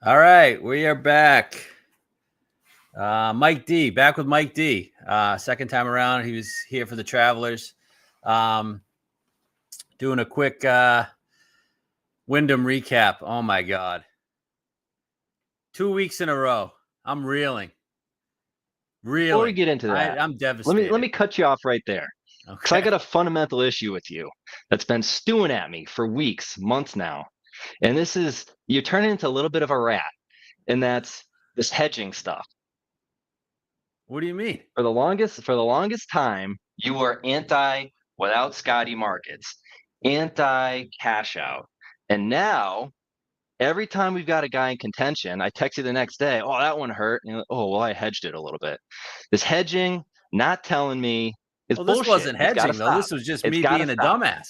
All right, we are back. Mike D, back with Mike D. Second time around, he was here for the Travelers. Doing a quick Wyndham recap. Oh my God. 2 weeks in a row. I'm reeling. Before we get into that, I'm devastated. Let me cut you off right there. Because I got a fundamental issue with you that's been stewing at me for weeks, months now. And this is, you turn into a little bit of a rat. And that's this hedging stuff. What do you mean? For the longest time, you were anti without Scotty markets, anti cash out. And now, every time we've got a guy in contention, I text you the next day, oh, that one hurt. And oh, well, I hedged it a little bit. This hedging, not telling me, it's bullshit. This wasn't hedging, though. This was just me being a dumbass.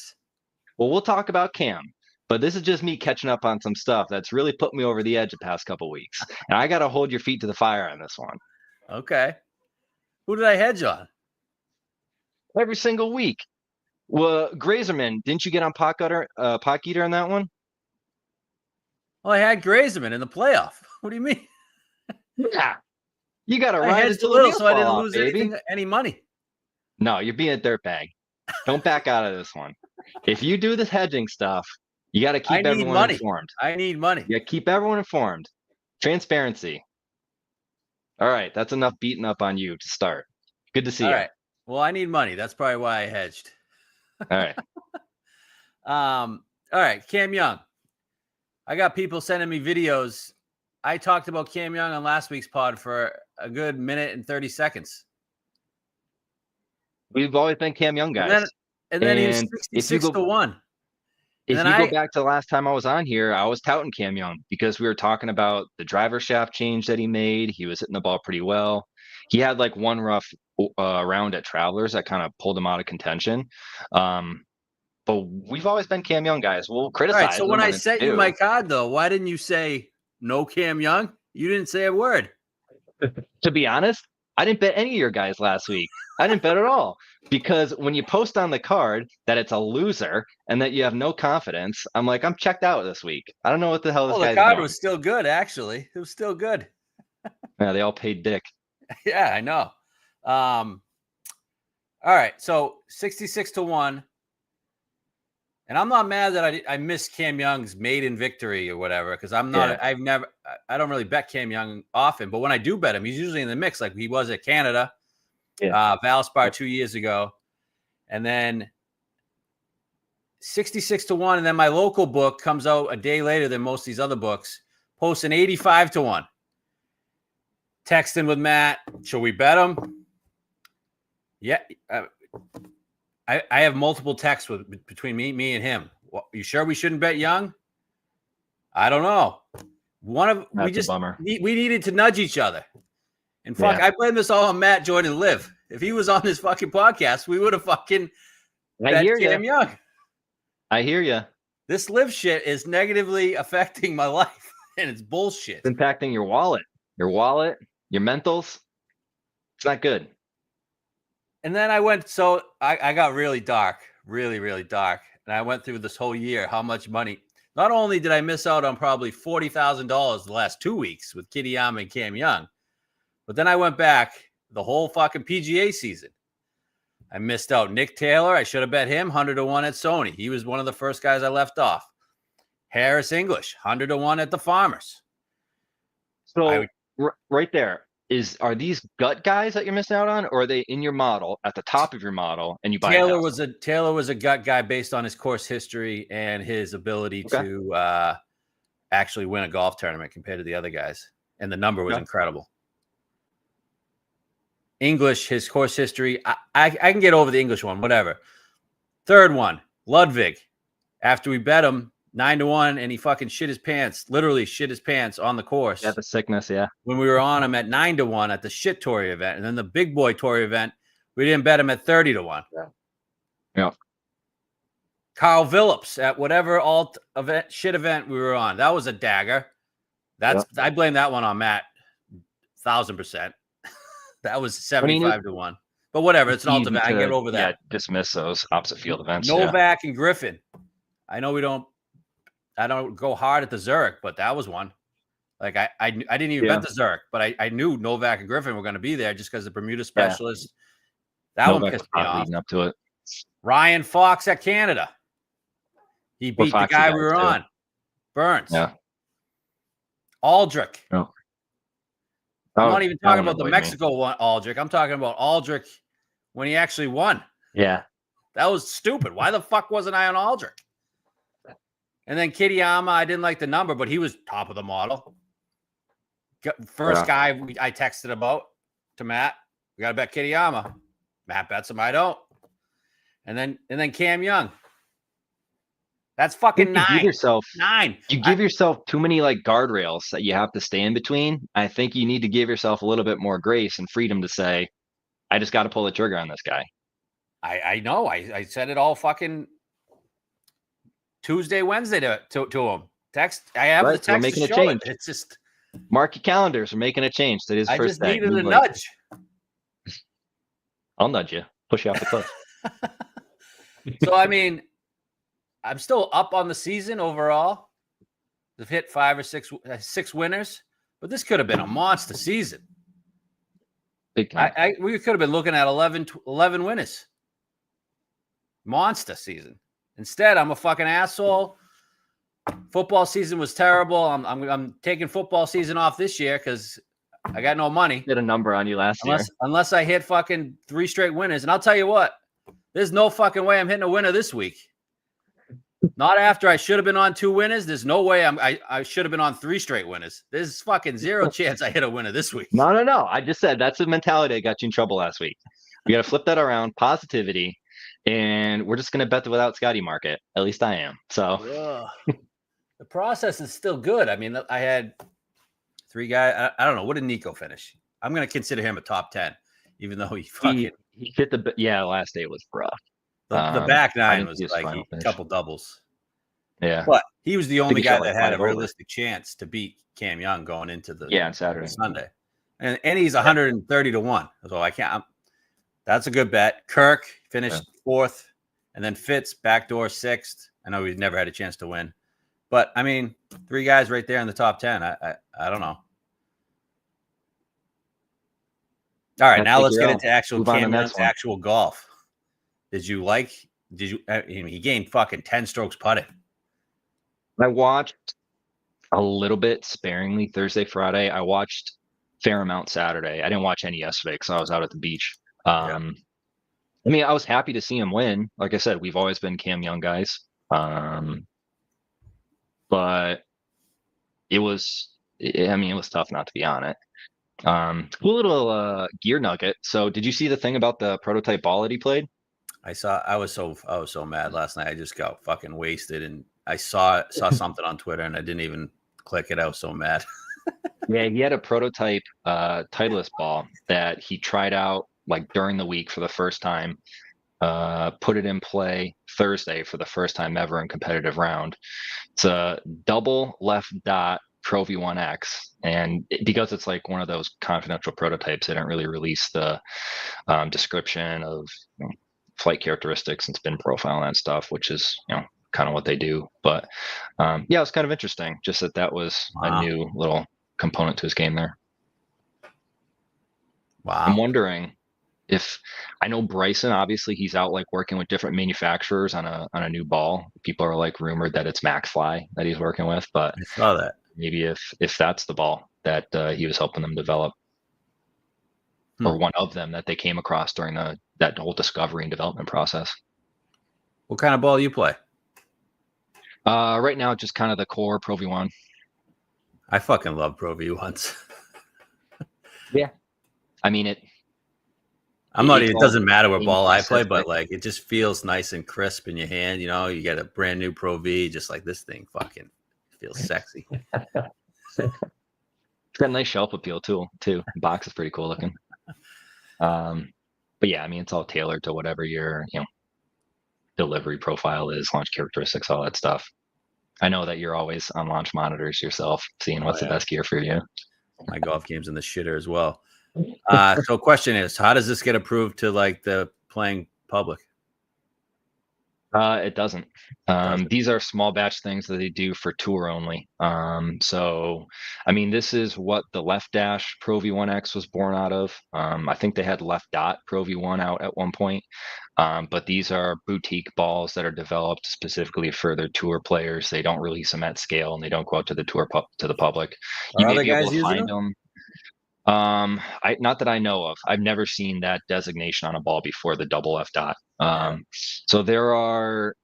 Well, we'll talk about Cam. But this is just me catching up on some stuff that's really put me over the edge the past couple of weeks. And I got to hold your feet to the fire on this one. Okay. Who did I hedge on? Every single week. Well, Grazerman, didn't you get on Potgeeter on that one? Well, I had Grazerman in the playoff. What do you mean? Yeah. You got to ride hedged a little so I didn't lose any money. No, you're being a dirtbag. Don't back out of this one. If you do this hedging stuff, you got to keep everyone informed. I need money. Yeah, keep everyone informed. Transparency. All right, that's enough beating up on you to start. Good to see you. All right. Well, I need money. That's probably why I hedged. All right. All right, Cam Young. I got people sending me videos. I talked about Cam Young on last week's pod for a good minute and 30 seconds. We've always been Cam Young guys. And then he was 66-1. If you go back to the last time I was on here, I was touting Cam Young because we were talking about the driver shaft change that he made. He was hitting the ball pretty well. He had like one rough round at Travelers that kind of pulled him out of contention. But we've always been Cam Young guys. We'll criticize. All right, so when I sent you my card, though, why didn't you say no Cam Young? You didn't say a word. To be honest, I didn't bet any of your guys last week. I didn't bet at all. Because when you post on the card that it's a loser and that you have no confidence, I'm like, I'm checked out this week. I don't know what the hell this guy's doing. The card was still good, actually. It was still good. Yeah, they all paid dick. Yeah, I know. All right, so 66-1. And I'm not mad that I missed Cam Young's maiden victory or whatever, because I'm not. Yeah. I don't really bet Cam Young often, but when I do bet him, he's usually in the mix, like he was at Canada. Yeah. Valspar 2 years ago, and then 66-1, and then my local book comes out a day later than most of these other books, posting 85-1. Texting with Matt, should we bet him? Yeah, I have multiple texts between me and him. You sure we shouldn't bet Young? I don't know. We needed to nudge each other. And fuck, I blame this all on Matt, Jordan, and Liv. If he was on this fucking podcast, we would have fucking bet Cam Young. I hear you. This Liv shit is negatively affecting my life, and it's bullshit. It's impacting your wallet, your mentals. It's not good. And then I got really dark, really, really dark. And I went through this whole year, how much money. Not only did I miss out on probably $40,000 the last 2 weeks with Kitayama and Cam Young, but then I went back the whole fucking PGA season. I missed out Nick Taylor. I should have bet him 100-1 at Sony. He was one of the first guys I left off. Harris English, 100-1 at the Farmers. So right there, are these gut guys that you're missing out on, or are they in your model at the top of your model and you buy Taylor was a gut guy based on his course history and his ability to actually win a golf tournament compared to the other guys. And the number was incredible. English, his course history. I can get over the English one, whatever. Third one, Ludwig. After we bet him 9-1, and he fucking literally shit his pants on the course. Yeah, the sickness, yeah. When we were on him at 9-1 at the shit Tory event. And then the big boy Tory event, we didn't bet him at 30-1. Yeah. Carl Phillips at whatever shit event we were on. That was a dagger. I blame that one on Matt. 1,000%. That was 75-1. But whatever, it's an ultimate. I get over that. Yeah, dismiss those opposite field events. Novak and Griffin. I know I don't go hard at the Zurich, but that was one. Like I didn't even bet the Zurich, but I knew Novak and Griffin were going to be there just because the Bermuda specialist. That Novak one was pissed me hot off. leading up to it. Ryan Fox at Canada. He beat the guy we were on. Burns. Yeah. Aldrich. Oh. I'm not even talking about the Mexico one, Aldrich. I'm talking about Aldrich when he actually won. Yeah. That was stupid. Why the fuck wasn't I on Aldrich? And then Kitayama, I didn't like the number, but he was top of the model. First guy I texted about to Matt. We got to bet Kitayama. Matt bets him. I don't. And then Cam Young. That's fucking 9. You give yourself 9. You give yourself too many like guardrails that you have to stay in between. I think you need to give yourself a little bit more grace and freedom to say, I just got to pull the trigger on this guy. I know. I said it all fucking Tuesday, Wednesday to him. Text. I have the text. We're making to a show change. It's just mark your calendars. We're making a change. That is I first just day. needed a nudge. I'll nudge you. Push you off the cliff. So I mean, I'm still up on the season overall. They've hit 5 or 6 winners, but this could have been a monster season. Big time. We could have been looking at 11 winners. Monster season. Instead, I'm a fucking asshole. Football season was terrible. I'm taking football season off this year because I got no money. Did a number on you last year. Unless I hit fucking 3 straight winners. And I'll tell you what, there's no fucking way I'm hitting a winner this week. Not after I should have been on 2 winners. There's no way I should have been on 3 straight winners. There's fucking 0 chance I hit a winner this week. No. I just said that's the mentality that got you in trouble last week. We got to flip that around. Positivity. And we're just going to bet the without Scotty market. At least I am. So the process is still good. I mean, I had 3 guys. I don't know. What did Nico finish? I'm going to consider him a top 10, even though he hit the last day was rough. The back 9 was like a couple doubles. Yeah. But he was the only guy that had a realistic chance to beat Cam Young going into on Saturday. Sunday. And he's 130 to 1. So I can't. That's a good bet. Kirk finished 4th, and then Fitz backdoor 6th. I know he's never had a chance to win. But I mean, 3 guys right there in the top 10. I don't know. All right, now let's get into actual Cam Young's actual golf. He gained fucking 10 strokes putting. I watched a little bit sparingly Thursday, Friday. I watched fair amount Saturday. I didn't watch any yesterday because I was out at the beach. I mean, I was happy to see him win. Like I said, we've always been Cam Young guys. But it was tough not to be on it. Cool little gear nugget. So did you see the thing about the prototype ball that he played? I was so mad last night. I just got fucking wasted, and I saw something on Twitter, and I didn't even click it. I was so mad. Yeah, he had a prototype Titleist ball that he tried out like during the week for the first time. Put it in play Thursday for the first time ever in competitive round. It's a double left dot Pro V1X, and because it's like one of those confidential prototypes, they don't really release the description of flight characteristics and spin profile and that stuff, which is kind of what they do. But it was kind of interesting just that was a new little component to his game there. Wow. I'm wondering if I know Bryson, obviously he's out like working with different manufacturers on a new ball. People are like rumored that it's McFly that he's working with, but I saw that. Maybe if that's the ball that he was helping them develop, or one of them that they came across during that whole discovery and development process. What kind of ball do you play? Right now, just kind of the core Pro V1. I fucking love Pro V1s. Yeah, I mean it. It doesn't matter what ball I play, but like it just feels nice and crisp in your hand. You get a brand new Pro V, just like this thing fucking feels sexy. It's got a nice shelf appeal too. The box is pretty cool looking. But yeah, I mean it's all tailored to whatever your delivery profile is, launch characteristics, all that stuff. I know that you're always on launch monitors yourself, seeing what's the best gear for you. My golf game's in the shitter as well. So question is, how does this get approved to like the playing public? It doesn't. Doesn't. These are small batch things that they do for tour only. So, I mean, this is what the Left Dash Pro V1X was born out of. I think they had Left Dot Pro V1 out at one point. But these are boutique balls that are developed specifically for their tour players. They don't release them at scale, and they don't go out to the to the public. You Are may other be able guys to using find them? them. Not that I know of. I've never seen that designation on a ball before, the double F dot. So there are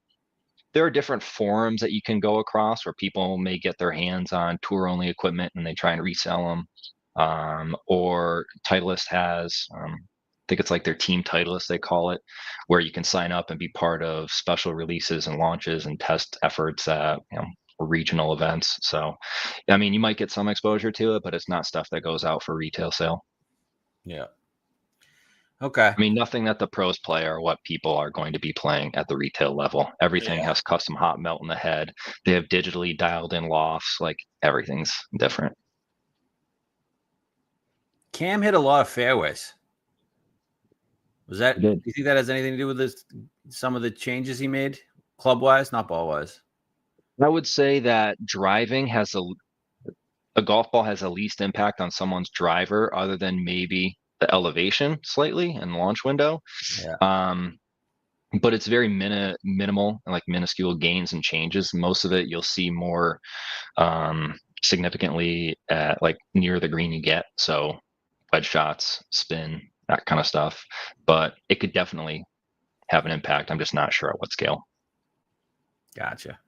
different forums that you can go across where people may get their hands on tour only equipment and they try and resell them. Or Titleist has, I think it's like their team Titleist, they call it, where you can sign up and be part of special releases and launches and test efforts at regional events. So, I mean, you might get some exposure to it, but it's not stuff that goes out for retail sale. Yeah. Okay. I mean, nothing that the pros play are what people are going to be playing at the retail level. Everything Yeah. has custom hot melt in the head. They have digitally dialed in lofts. Like everything's different. Cam hit a lot of fairways. Was that? He Do did. you think that has anything to do with this? Some of the changes he made, club wise, not ball wise. I would say that driving has a golf ball has the least impact on someone's driver, other than maybe the elevation slightly and launch window. Yeah. But it's very minimal, like minuscule gains and changes. Most of it you'll see more significantly at like near the green you get. So wedge shots, spin, that kind of stuff. But it could definitely have an impact. I'm just not sure at what scale. Gotcha.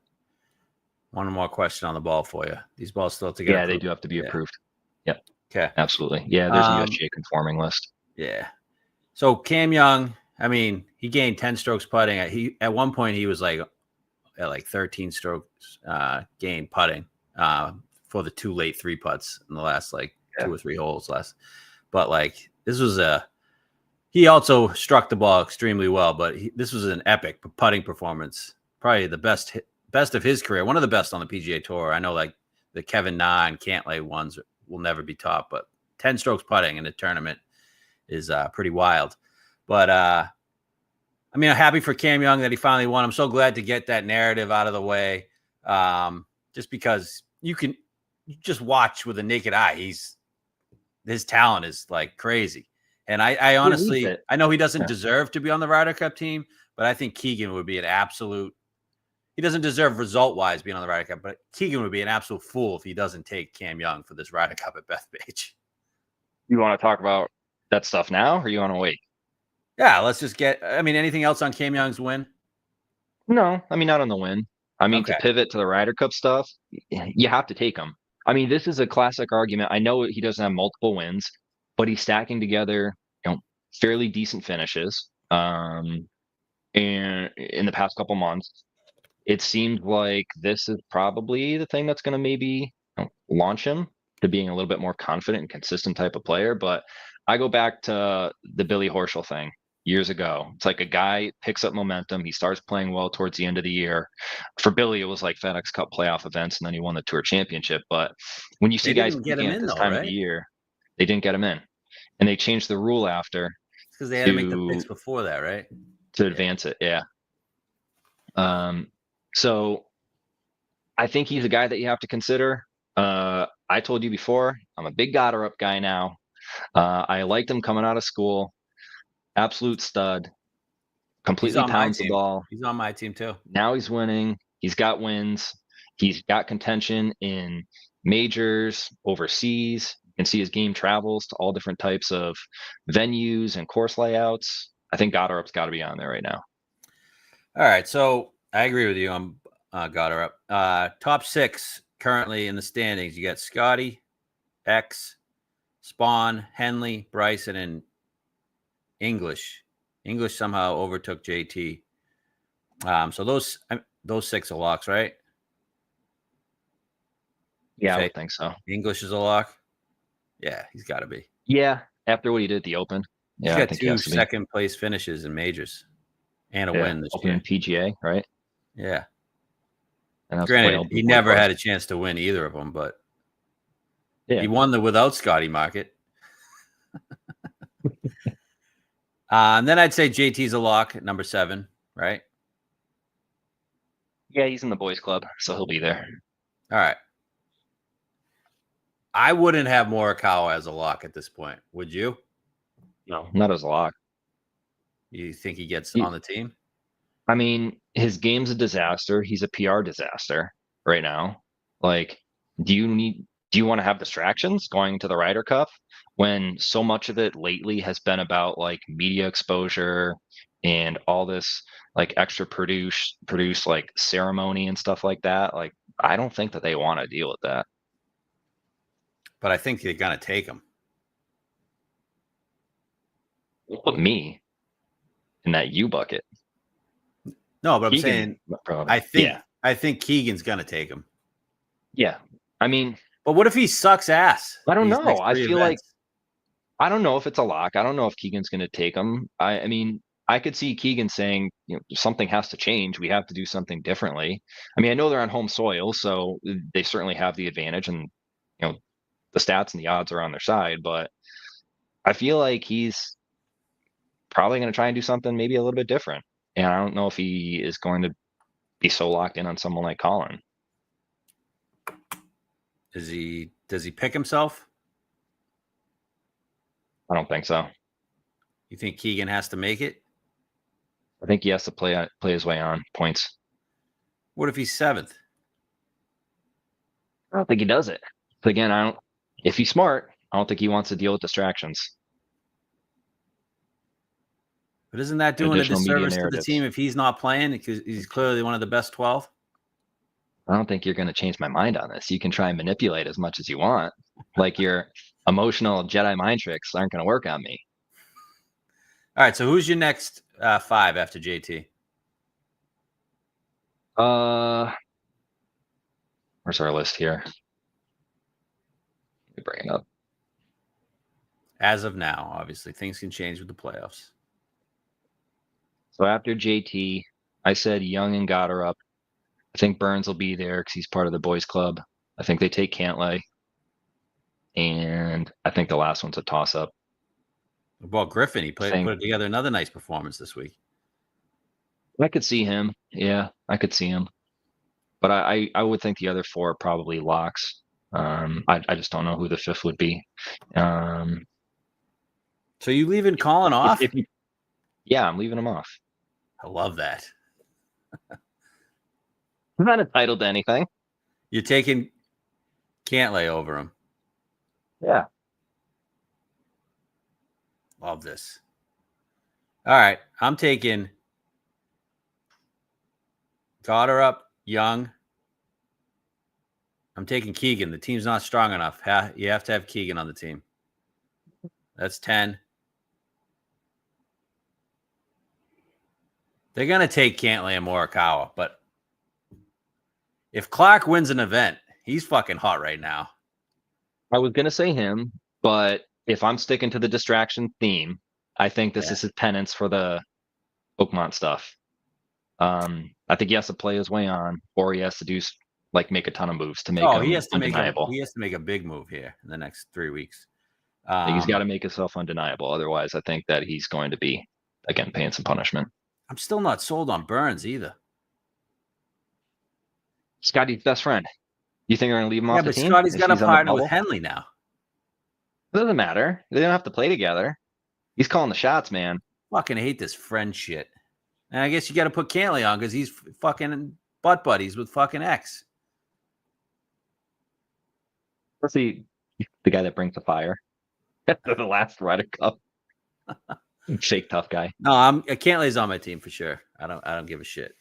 One more question on the ball for you. These balls still have to get approved. They do have to be approved. Yep. Okay. Absolutely. Yeah, there's a USGA conforming list. Yeah. So Cam Young, I mean, he gained 10 strokes putting. He at one point he was like at like 13 strokes gain putting for the 2 late 3 putts in the last like 2 or 3 holes last. But like this was he also struck the ball extremely well, but this was an epic putting performance. Probably the best of his career, one of the best on the PGA Tour. I know like the Kevin Na and Cantlay ones will never be topped, but 10 strokes putting in a tournament is pretty wild. But I mean, I'm happy for Cam Young that he finally won. I'm so glad to get that narrative out of the way, just because you can just watch with a naked eye. His talent is like crazy. And I honestly, I know he doesn't deserve to be on the Ryder Cup team, but I think Keegan would be an absolute. He doesn't deserve result-wise being on the Ryder Cup, but Keegan would be an absolute fool if he doesn't take Cam Young for this Ryder Cup at Bethpage. You want to talk about that stuff now, or you want to wait? Yeah, let's just get. I mean, anything else on Cam Young's win? No, I mean, not on the win. I mean, to pivot to the Ryder Cup stuff, you have to take him. I mean, this is a classic argument. I know he doesn't have multiple wins, but he's stacking together, fairly decent finishes. And in the past couple months, it seemed like this is probably the thing that's going to maybe launch him to being a little bit more confident and consistent type of player. But I go back to the Billy Horschel thing years ago. It's like a guy picks up momentum. He starts playing well towards the end of the year. For Billy, it was like FedEx Cup playoff events, and then he won the Tour Championship. But when you see guys peaking at this time of the year, they didn't get him in. And they changed the rule after. Because they had to make the picks before that, right? To advance it, yeah. So I think he's a guy that you have to consider. I told you before, I'm a big Goddard guy now. I liked him coming out of school. Absolute stud. Completely pounds the ball. He's on my team too. Now he's winning. He's got wins. He's got contention in majors, overseas. You can see his game travels to all different types of venues and course layouts. I think Goddard's got to be on there right now. All right, so I agree with you on Goddard. Top 6 currently in the standings. You got Scotty, X, Spawn, Henley, Bryson, and English. English somehow overtook JT. So those 6 are locks, right? Yeah, I would think so. English is a lock. Yeah, he's got to be. Yeah, after what he did at the Open. Yeah, he's got 2 second place finishes in majors and a win this Open year. PGA, right? Yeah. And granted, he never had a chance to win either of them, but he won the without Scotty market. And then I'd say JT's a lock at number 7, right? Yeah, he's in the boys club, so he'll be there. All right. I wouldn't have Morikawa as a lock at this point. Would you? No, not as a lock. You think he gets He- on the team? I mean, his game's a disaster. He's a PR disaster right now. Like, do you want to have distractions going to the Ryder Cup when so much of it lately has been about like media exposure and all this like extra produce like ceremony and stuff like that? Like, I don't think that they want to deal with that. But I think they're gonna take him. Put me in that U bucket. No, but I'm Keegan, saying probably. Yeah, I think Keegan's gonna take him. yeah. I mean, But what if he sucks ass I don't these know. next I three feel like events? I don't know if it's a lock. I don't know if Keegan's going to take him. I mean, I could see Keegan saying, something has to change. We have to do something differently. I mean, I know they're on home soil, so they certainly have the advantage, and the stats and the odds are on their side. But I feel like he's probably going to try and do something maybe a little bit different. And I don't know if he is going to be so locked in on someone like Colin. Does he pick himself? I don't think so. You think Keegan has to make it? I think he has to play his way on points. What if he's seventh? I don't think he does it. But again, I don't. If he's smart, I don't think he wants to deal with distractions. But isn't that doing a Additional media disservice to the narratives. team if he's not playing because he's clearly one of the best 12? I don't think you're going to change my mind on this. You can try and manipulate as much as you want. Like your emotional Jedi mind tricks aren't going to work on me. All right, so who's your next 5 after JT? Where's our list here? Let me bring it up. As of now, obviously, things can change with the playoffs. So after JT, I said Young and Goddard up. I think Burns will be there because he's part of the boys club. I think they take Cantlay. And I think the last one's a toss-up. Well, Griffin, he put together another nice performance this week. I could see him. Yeah, I could see him. But I would think the other 4 are probably locks. I just don't know who the 5th would be. So you leaving Colin off? Yeah, I'm leaving him off. I love that. I'm not entitled to anything. You're taking Cantlay over him. Yeah. Love this. All right, I'm taking Goddard up, Young. I'm taking Keegan. The team's not strong enough. You have to have Keegan on the team. That's 10. They're going to take Cantlay and Morikawa, but if Clark wins an event, he's fucking hot right now. I was going to say him, but if I'm sticking to the distraction theme, I think this is his penance for the Oakmont stuff. I think he has to play his way on, or he has to do make a ton of moves to make him undeniable. He has to make a big move here in the next 3 weeks. He's got to make himself undeniable. Otherwise, I think that he's going to be, again, paying some punishment. I'm still not sold on Burns either. Scotty's best friend. You think they're going to leave him off the team? Yeah, but Scotty's got a partner with Henley now. It doesn't matter. They don't have to play together. He's calling the shots, man. Fucking hate this friend shit. And I guess you got to put Cantlay on because he's fucking butt buddies with fucking X. What's the guy that brings the fire? The last Ryder Cup. Fake tough guy. No, Cantlay's on my team for sure. I don't give a shit.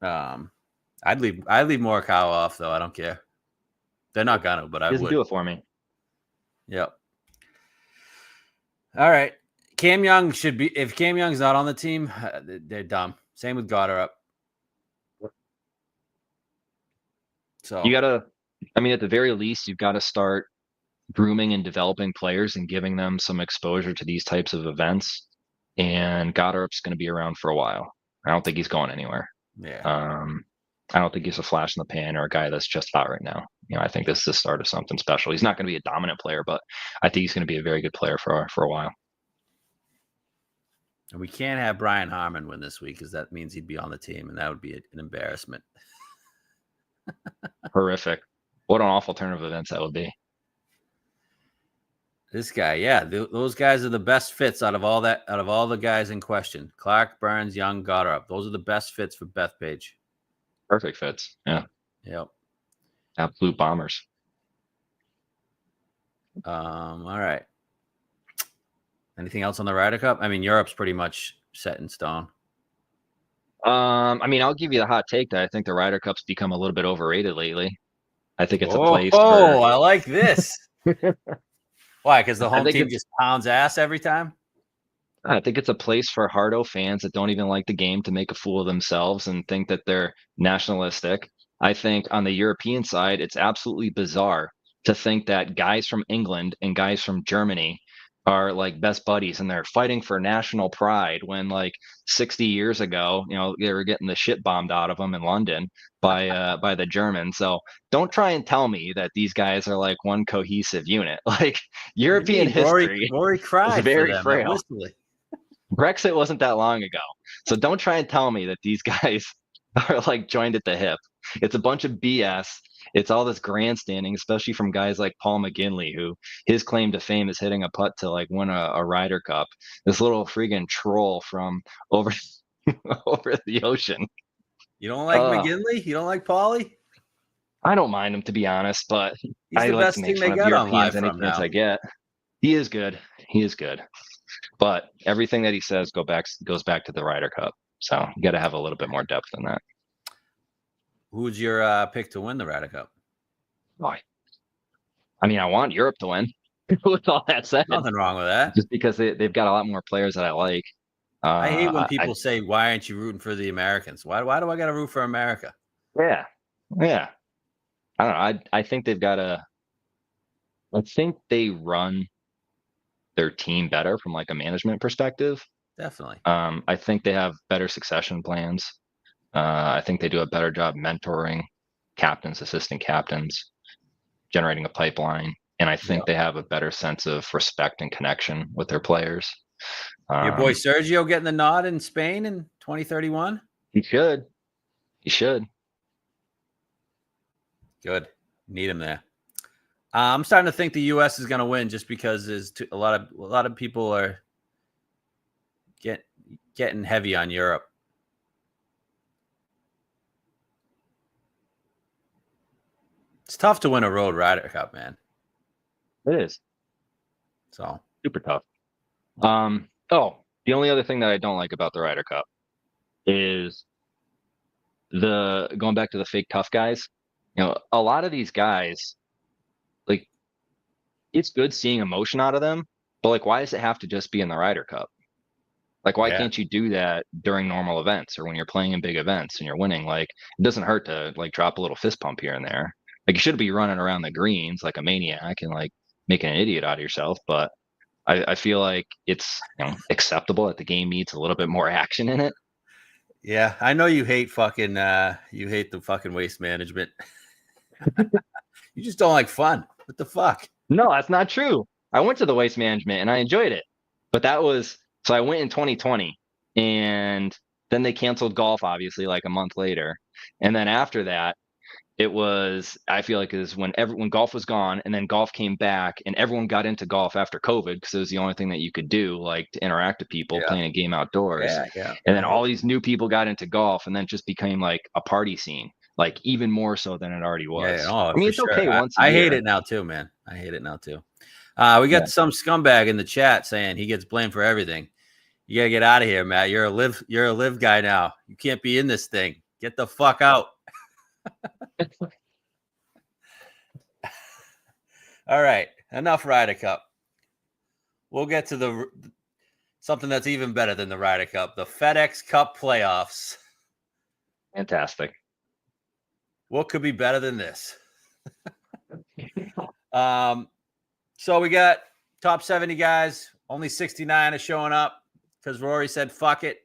I'd leave Morikawa off though. I don't care. They're not gonna, but I would. Do it for me. Yep. All right. Cam Young should be. If Cam Young's not on the team, they're dumb. Same with Goddard. So you gotta. I mean, at the very least, you've got to start grooming and developing players and giving them some exposure to these types of events. And Goddard's going to be around for a while. I don't think he's going anywhere. Yeah. I don't think he's a flash in the pan or a guy that's just hot right now. I think this is the start of something special. He's not going to be a dominant player, but I think he's going to be a very good player for a while. And we can't have Brian Harmon win this week because that means he'd be on the team, and that would be an embarrassment. Horrific. What an awful turn of events that would be. This guy, yeah, those guys are the best fits out of all the guys in question. Clark, Burns, Young, Goddard. Those are the best fits for Bethpage. Perfect fits. Yeah. Yep. Absolute bombers. All right. Anything else on the Ryder Cup? I mean, Europe's pretty much set in stone. I mean, I'll give you the hot take that I think the Ryder Cup's become a little bit overrated lately. I think it's a place for. I like this. Why? Because the home team just pounds ass every time? I think it's a place for hardo fans that don't even like the game to make a fool of themselves and think that they're nationalistic. I think on the European side, it's absolutely bizarre to think that guys from England and guys from Germany are like best buddies and they're fighting for national pride when like 60 years ago, they were getting the shit bombed out of them in London by the Germans. So don't try and tell me that these guys are like one cohesive unit. Like European history Rory cried is very for them frail. Brexit wasn't that long ago. So don't try and tell me that these guys are like joined at the hip. It's a bunch of BS. It's all this grandstanding, especially from guys like Paul McGinley, who his claim to fame is hitting a putt to like win a Ryder Cup. This little friggin' troll from over over the ocean. You don't like McGinley? You don't like Paulie? I don't mind him, to be honest, but He's the best thing they got on live any chance I get. He is good. He is good. But everything that he says goes back to the Ryder Cup. So you got to have a little bit more depth than that. Who's your pick to win the Ryder Cup? I mean, I want Europe to win. With all that said, nothing wrong with that. Just because they've got a lot more players that I like. I hate when people say, "Why aren't you rooting for the Americans? Why do I got to root for America?" Yeah. I don't know. I think they've got a. I think they run their team better from like a management perspective. Definitely. I think they have better succession plans. I think they do a better job mentoring captains, assistant captains, generating a pipeline. And I think they have a better sense of respect and connection with their players. Your boy Sergio getting the nod in Spain in 2031? He should. Good. Need him there. I'm starting to think the U.S. is going to win just because there's a lot of people are getting heavy on Europe. It's tough to win a road Ryder Cup, man. It is. So super tough. The only other thing that I don't like about the Ryder Cup is going back to the fake tough guys. A lot of these guys, like, it's good seeing emotion out of them, but like, why does it have to just be in the Ryder Cup? Like, why can't you do that during normal events or when you're playing in big events and you're winning? Like, it doesn't hurt to like drop a little fist pump here and there. Like, you shouldn't be running around the greens like a maniac and like making an idiot out of yourself. But I feel like it's acceptable that the game needs a little bit more action in it. Yeah, I know you hate the fucking waste management. You just don't like fun. What the fuck? No, that's not true. I went to the waste management and I enjoyed it. But so I went in 2020 and then they canceled golf, obviously, like a month later. And then after that, I feel like it was when golf was gone and then golf came back and everyone got into golf after COVID because it was the only thing that you could do, like to interact with people playing a game outdoors. Yeah. And then all these new people got into golf and then it just became like a party scene, like even more so than it already was. Yeah, I mean, it's okay once I hate it now too, man. I hate it now too. We got some scumbag in the chat saying he gets blamed for everything. You gotta get out of here, Matt. You're a live guy now. You can't be in this thing. Get the fuck out. All right, enough Ryder Cup. We'll get to something that's even better than the Ryder Cup, the FedEx Cup playoffs. Fantastic. What could be better than this? So we got top 70 guys. Only 69 are showing up because Rory said, fuck it.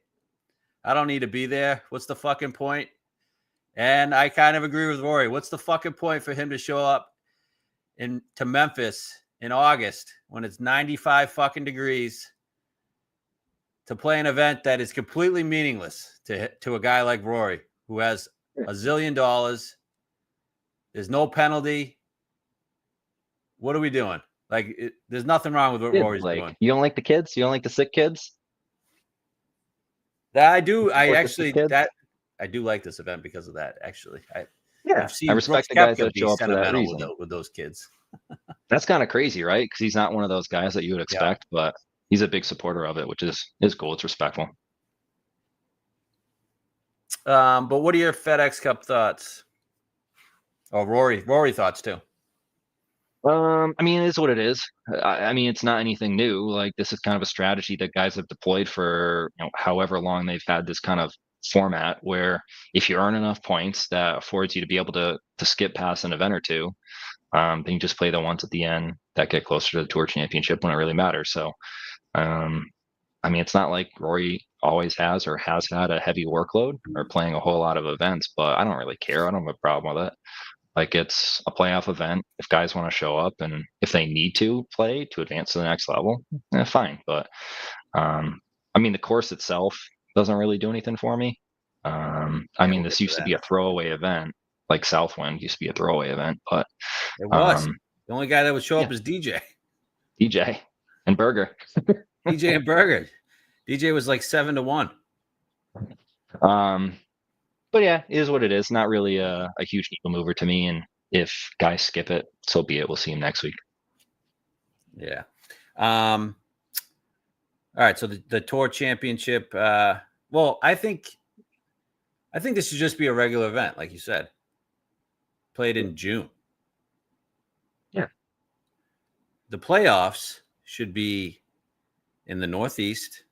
I don't need to be there. What's the fucking point? And I kind of agree with Rory. What's the fucking point for him to show up to Memphis in August when it's 95 fucking degrees to play an event that is completely meaningless to a guy like Rory, who has $1 zillion There's no penalty. What are we doing? Like, there's nothing wrong with what Rory's doing. You don't like the kids? You don't like the sick kids? I do. I do like this event because of that. Actually, I respect the guys that show up for that reason. With those kids. That's kind of crazy, right? Because he's not one of those guys that you would expect, but he's a big supporter of it, which is cool. It's respectful. But what are your FedEx Cup thoughts? Oh, Rory thoughts too. I mean, it is what it is. I mean, it's not anything new. Like, this is kind of a strategy that guys have deployed for, however long they've had this kind of format, where if you earn enough points, that affords you to be able to skip past an event or two. Then you just play the ones at the end that get closer to the Tour Championship when it really matters. So, I mean, it's not like Rory always has or has had a heavy workload or playing a whole lot of events, but I don't really care. I don't have a problem with it. Like, it's a playoff event. If guys want to show up and if they need to play to advance to the next level, fine. But I mean, the course itself doesn't really do anything for me. I mean, this used to be a throwaway event. Like Southwind used to be a throwaway event, but it was. The only guy that would show up is DJ and Berger. DJ and Berger. DJ was like 7-1. But yeah, it is what it is. Not really a huge needle mover to me. And if guys skip it, so be it. We'll see him next week. Yeah. All right. So the Tour Championship. Well, I think this should just be a regular event, like you said. Played in June. Yeah. The playoffs should be in the Northeast.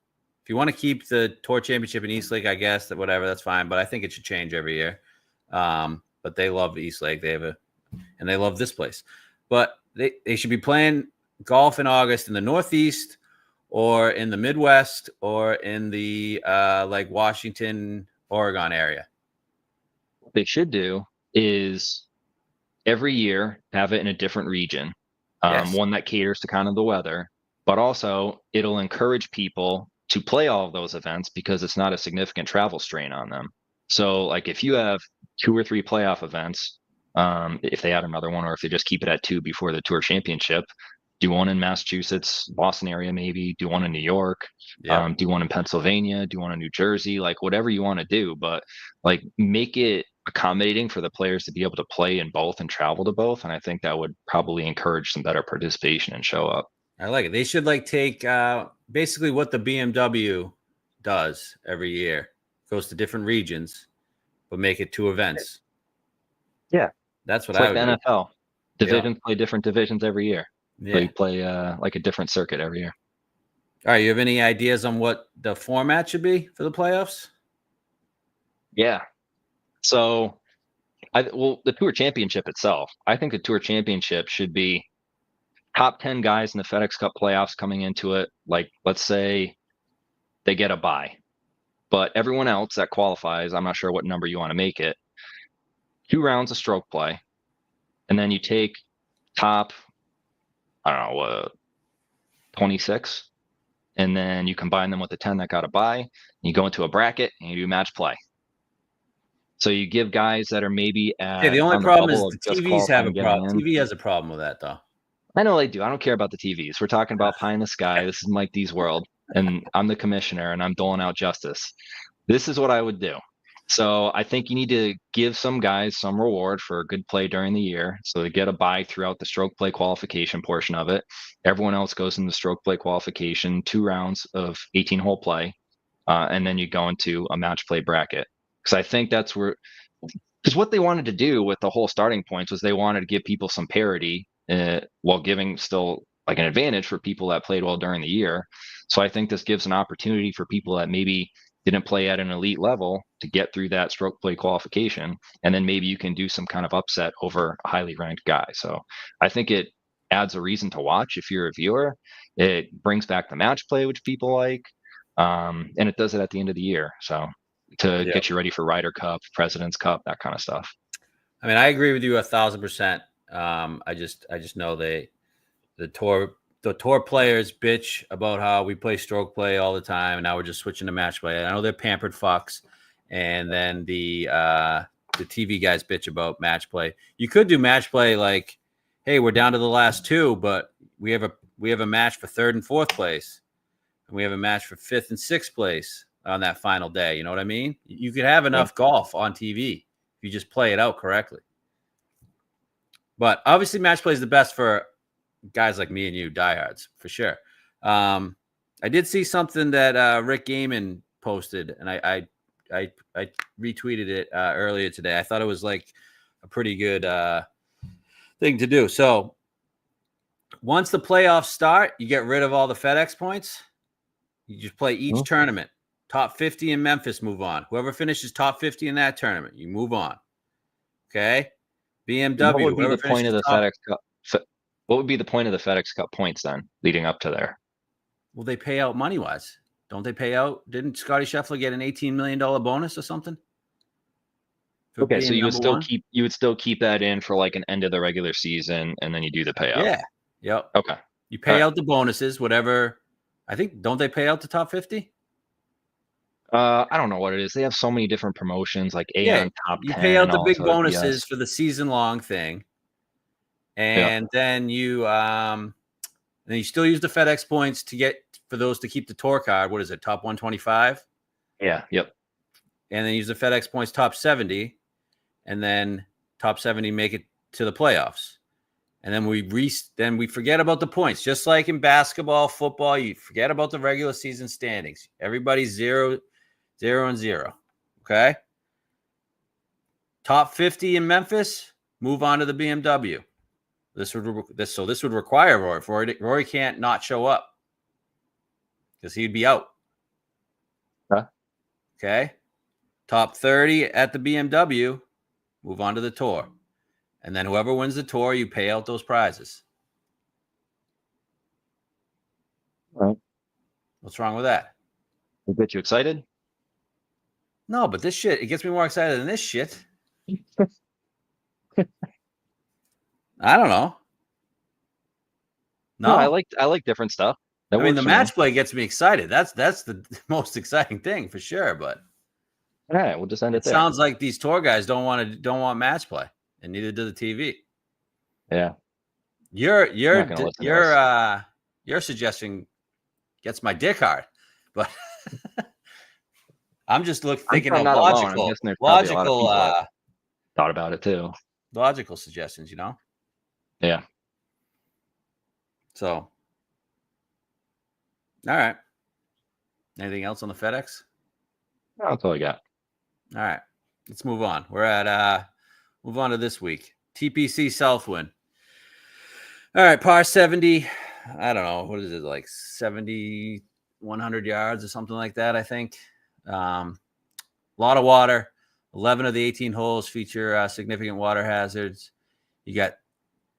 If you want to keep the Tour Championship in East Lake, I guess that's fine. But I think it should change every year. But they love East Lake. and they love this place. But they should be playing golf in August in the Northeast or in the Midwest or in the like Washington, Oregon area. What they should do is every year have it in a different region, one that caters to kind of the weather, but also it'll encourage people to play all of those events because it's not a significant travel strain on them. So, like, if you have 2 or 3 playoff events, if they add another one, or if they just keep it at 2 before the Tour Championship, do one in Massachusetts, Boston area, maybe do one in New York, do one in Pennsylvania, do one in New Jersey, like whatever you want to do, but like make it accommodating for the players to be able to play in both and travel to both. And I think that would probably encourage some better participation and show up. I like it. They should like take basically what the BMW does every year. Goes to different regions, but make it 2 events. Yeah. That's what it's I like would the NFL. Divisions play different divisions every year. Yeah. So you play like a different circuit every year. All right. You have any ideas on what the format should be for the playoffs? Yeah. So, the Tour Championship itself, I think the Tour Championship should be top 10 guys in the FedEx Cup playoffs coming into it. Like, let's say they get a bye, but everyone else that qualifies, I'm not sure what number you want to make it, 2 rounds of stroke play. And then you take top, 26, and then you combine them with the 10 that got a bye, and you go into a bracket and you do match play. So you give guys that are maybe the only problem is the TVs have a problem. TV has a problem with that, though. I know they do. I don't care about the TVs. We're talking about pie in the sky. This is Mike D's world, and I'm the commissioner, and I'm doling out justice. This is what I would do. So I think you need to give some guys some reward for good play during the year. So they get a bye throughout the stroke play qualification portion of it. Everyone else goes in the stroke play qualification, 2 rounds of 18-hole play, and then you go into a match play bracket. Because I think that's because what they wanted to do with the whole starting points was they wanted to give people some parity while giving still like an advantage for people that played well during the year. So I think this gives an opportunity for people that maybe didn't play at an elite level to get through that stroke play qualification. And then maybe you can do some kind of upset over a highly ranked guy. So I think it adds a reason to watch if you're a viewer. It brings back the match play, which people like. And it does it at the end of the year. So to get you ready for Ryder Cup, President's Cup, that kind of stuff. I mean, I agree with you 1,000%. I just know the tour players bitch about how we play stroke play all the time, and now we're just switching to match play. I know they're pampered fucks, and then the the TV guys bitch about match play. You could do match play like, hey, we're down to the last two, but we have a match for 3rd and 4th place, and we have a match for 5th and 6th place on that final day. You know what I mean? You could have enough golf on TV if you just play it out correctly. But obviously, match play is the best for guys like me and you, diehards, for sure. I did see something that Rick Gaiman posted, and I retweeted it earlier today. I thought it was like a pretty good thing to do. So once the playoffs start, you get rid of all the FedEx points. You just play each tournament. Top 50 in Memphis move on. Whoever finishes top 50 in that tournament, you move on. Okay? BMW. What would be the point of the FedEx Cup? What would be the point of the FedEx Cup points then, leading up to there? Well, they pay out money-wise. Don't they pay out? Didn't Scotty Scheffler get an $18 million bonus or something? Okay, so you would still keep that in for like an end of the regular season, and then you do the payout. Yeah. Yep. Okay. You pay out the bonuses, whatever. I think, don't they pay out the top 50? I don't know what it is. They have so many different promotions, like on top 10. You pay out the big bonuses for the season-long thing, and then you still use the FedEx points to get for those to keep the tour card. What is it? Top 125? Yeah. Yep. And then use the FedEx points top 70, and then top 70 make it to the playoffs. And then we forget about the points. Just like in basketball, football, you forget about the regular season standings. Everybody's 0, 0, and 0. Okay? Top 50 in Memphis, move on to the BMW. This would require Rory. Rory can't not show up because he'd be out. Huh? Okay? Top 30 at the BMW, move on to the tour. And then whoever wins the tour, you pay out those prizes. All right. What's wrong with that? Does it get you excited? No, but this shit, it gets me more excited than this shit. I don't know. No, I like different stuff. I mean, the match play gets me excited. That's the most exciting thing for sure. But all right, we'll just end it there. Sounds like these tour guys don't want match play, and neither do the TV. Yeah, your suggestion gets my dick hard, but I'm just thinking of logical thought about it too. Logical suggestions, you know. Yeah. So, all right. Anything else on the FedEx? No, that's all I got. All right. Let's move on. We're at move on to this week. TPC Southwind. All right, par 70. I don't know. What is it, like 70, 100 yards or something like that, I think. A lot of water. 11 of the 18 holes feature significant water hazards. You got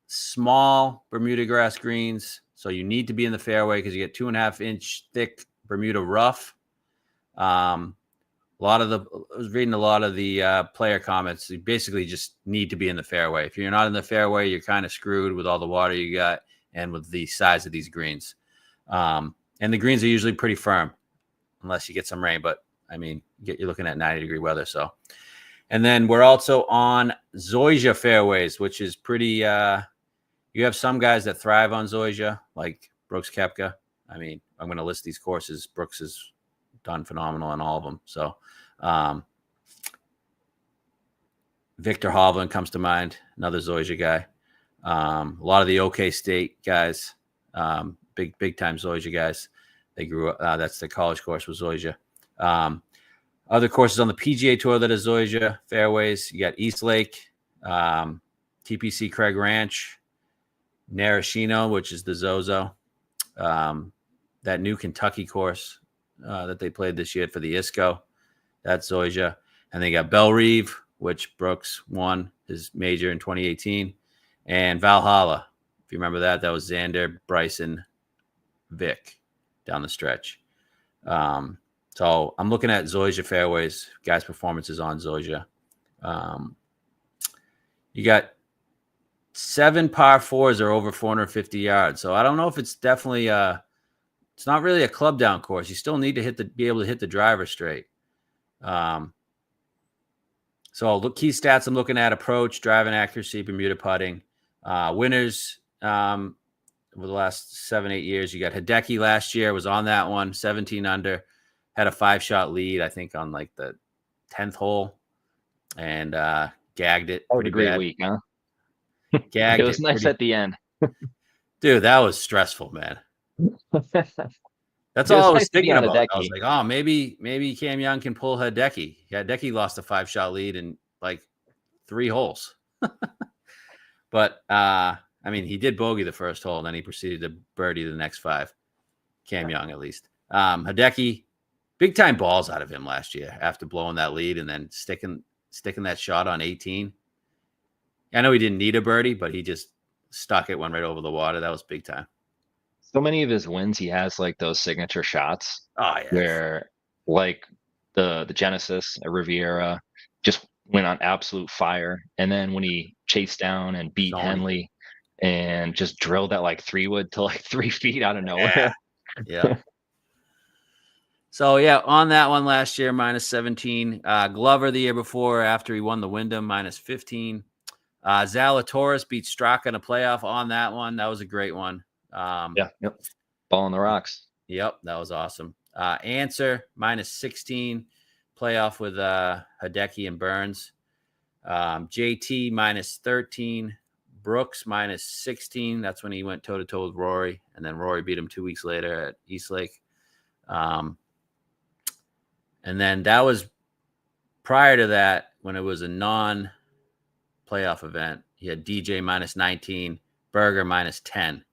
small Bermuda grass greens, so you need to be in the fairway because you get 2.5-inch thick Bermuda rough. I was reading a lot of the player comments. You basically just need to be in the fairway. If you're not in the fairway, you're kind of screwed with all the water you got and with the size of these greens. And the greens are usually pretty firm unless you get some rain. But, I mean, you're looking at 90-degree weather. So, and then we're also on Zoysia fairways, which is pretty you have some guys that thrive on Zoysia, like Brooks Koepka. I mean, I'm going to list these courses. Brooks has done phenomenal on all of them. So Victor Hovland comes to mind, another Zoysia guy. A lot of the OK State guys, big time Zoysia guys. They grew up. That's the college course with Zoysia. Other courses on the PGA Tour that are Zoysia fairways. You got East Lake, TPC Craig Ranch, Narashino, which is the Zozo. That new Kentucky course that they played this year for the ISCO. That's Zoysia. And they got Bellerive, which Brooks won his major in 2018. And Valhalla, if you remember that was Xander, Bryson, Vic down the stretch. So I'm looking at Zoysia fairways, guys' performances on Zoysia. You got 7 par 4s are over 450 yards. So I don't know if it's definitely it's not really a club down course. You still need to be able to hit the driver straight. So look, key stats I'm looking at: approach, driving accuracy, Bermuda putting. Winners over the last 7-8 years. You got Hideki last year, was on that one, 17 under, had a 5-shot lead, I think, on like the 10th hole, and gagged it. That was pretty a great bad. week, huh? Gagged It was nice at the end. Dude, that was stressful, man. That's It all was I was nice to be thinking on about. I was Hideki. like, oh, maybe Cam Young can pull Hideki. Yeah, Hideki lost a 5-shot lead in like 3 holes. But I mean, he did bogey the first hole, and then he proceeded to birdie the next 5. Cam Young, at least. Hideki, big time balls out of him last year after blowing that lead and then sticking that shot on 18. I know he didn't need a birdie, but he just stuck it, went right over the water. That was big time. So many of his wins, he has like those signature shots Oh yeah, where, like the Genesis at Riviera, just went on absolute fire, and then when he chased down and beat Sony. Henley and just drilled that like 3-wood to like 3 feet out of Yeah. nowhere. Yeah. So yeah, on that one last year, -17. Glover the year before, after he won the Wyndham, -15. Zalatoris beat Straka in a playoff on that one. That was a great one. Yeah, yep. Ball on the rocks. Yep, that was awesome. Answer -16, playoff with Hideki and Burns. JT -13, Brooks -16. That's when he went toe to toe with Rory, and then Rory beat him 2 weeks later at Eastlake. And then that was prior to that, when it was a non-playoff event. He had DJ -19, Berger -10.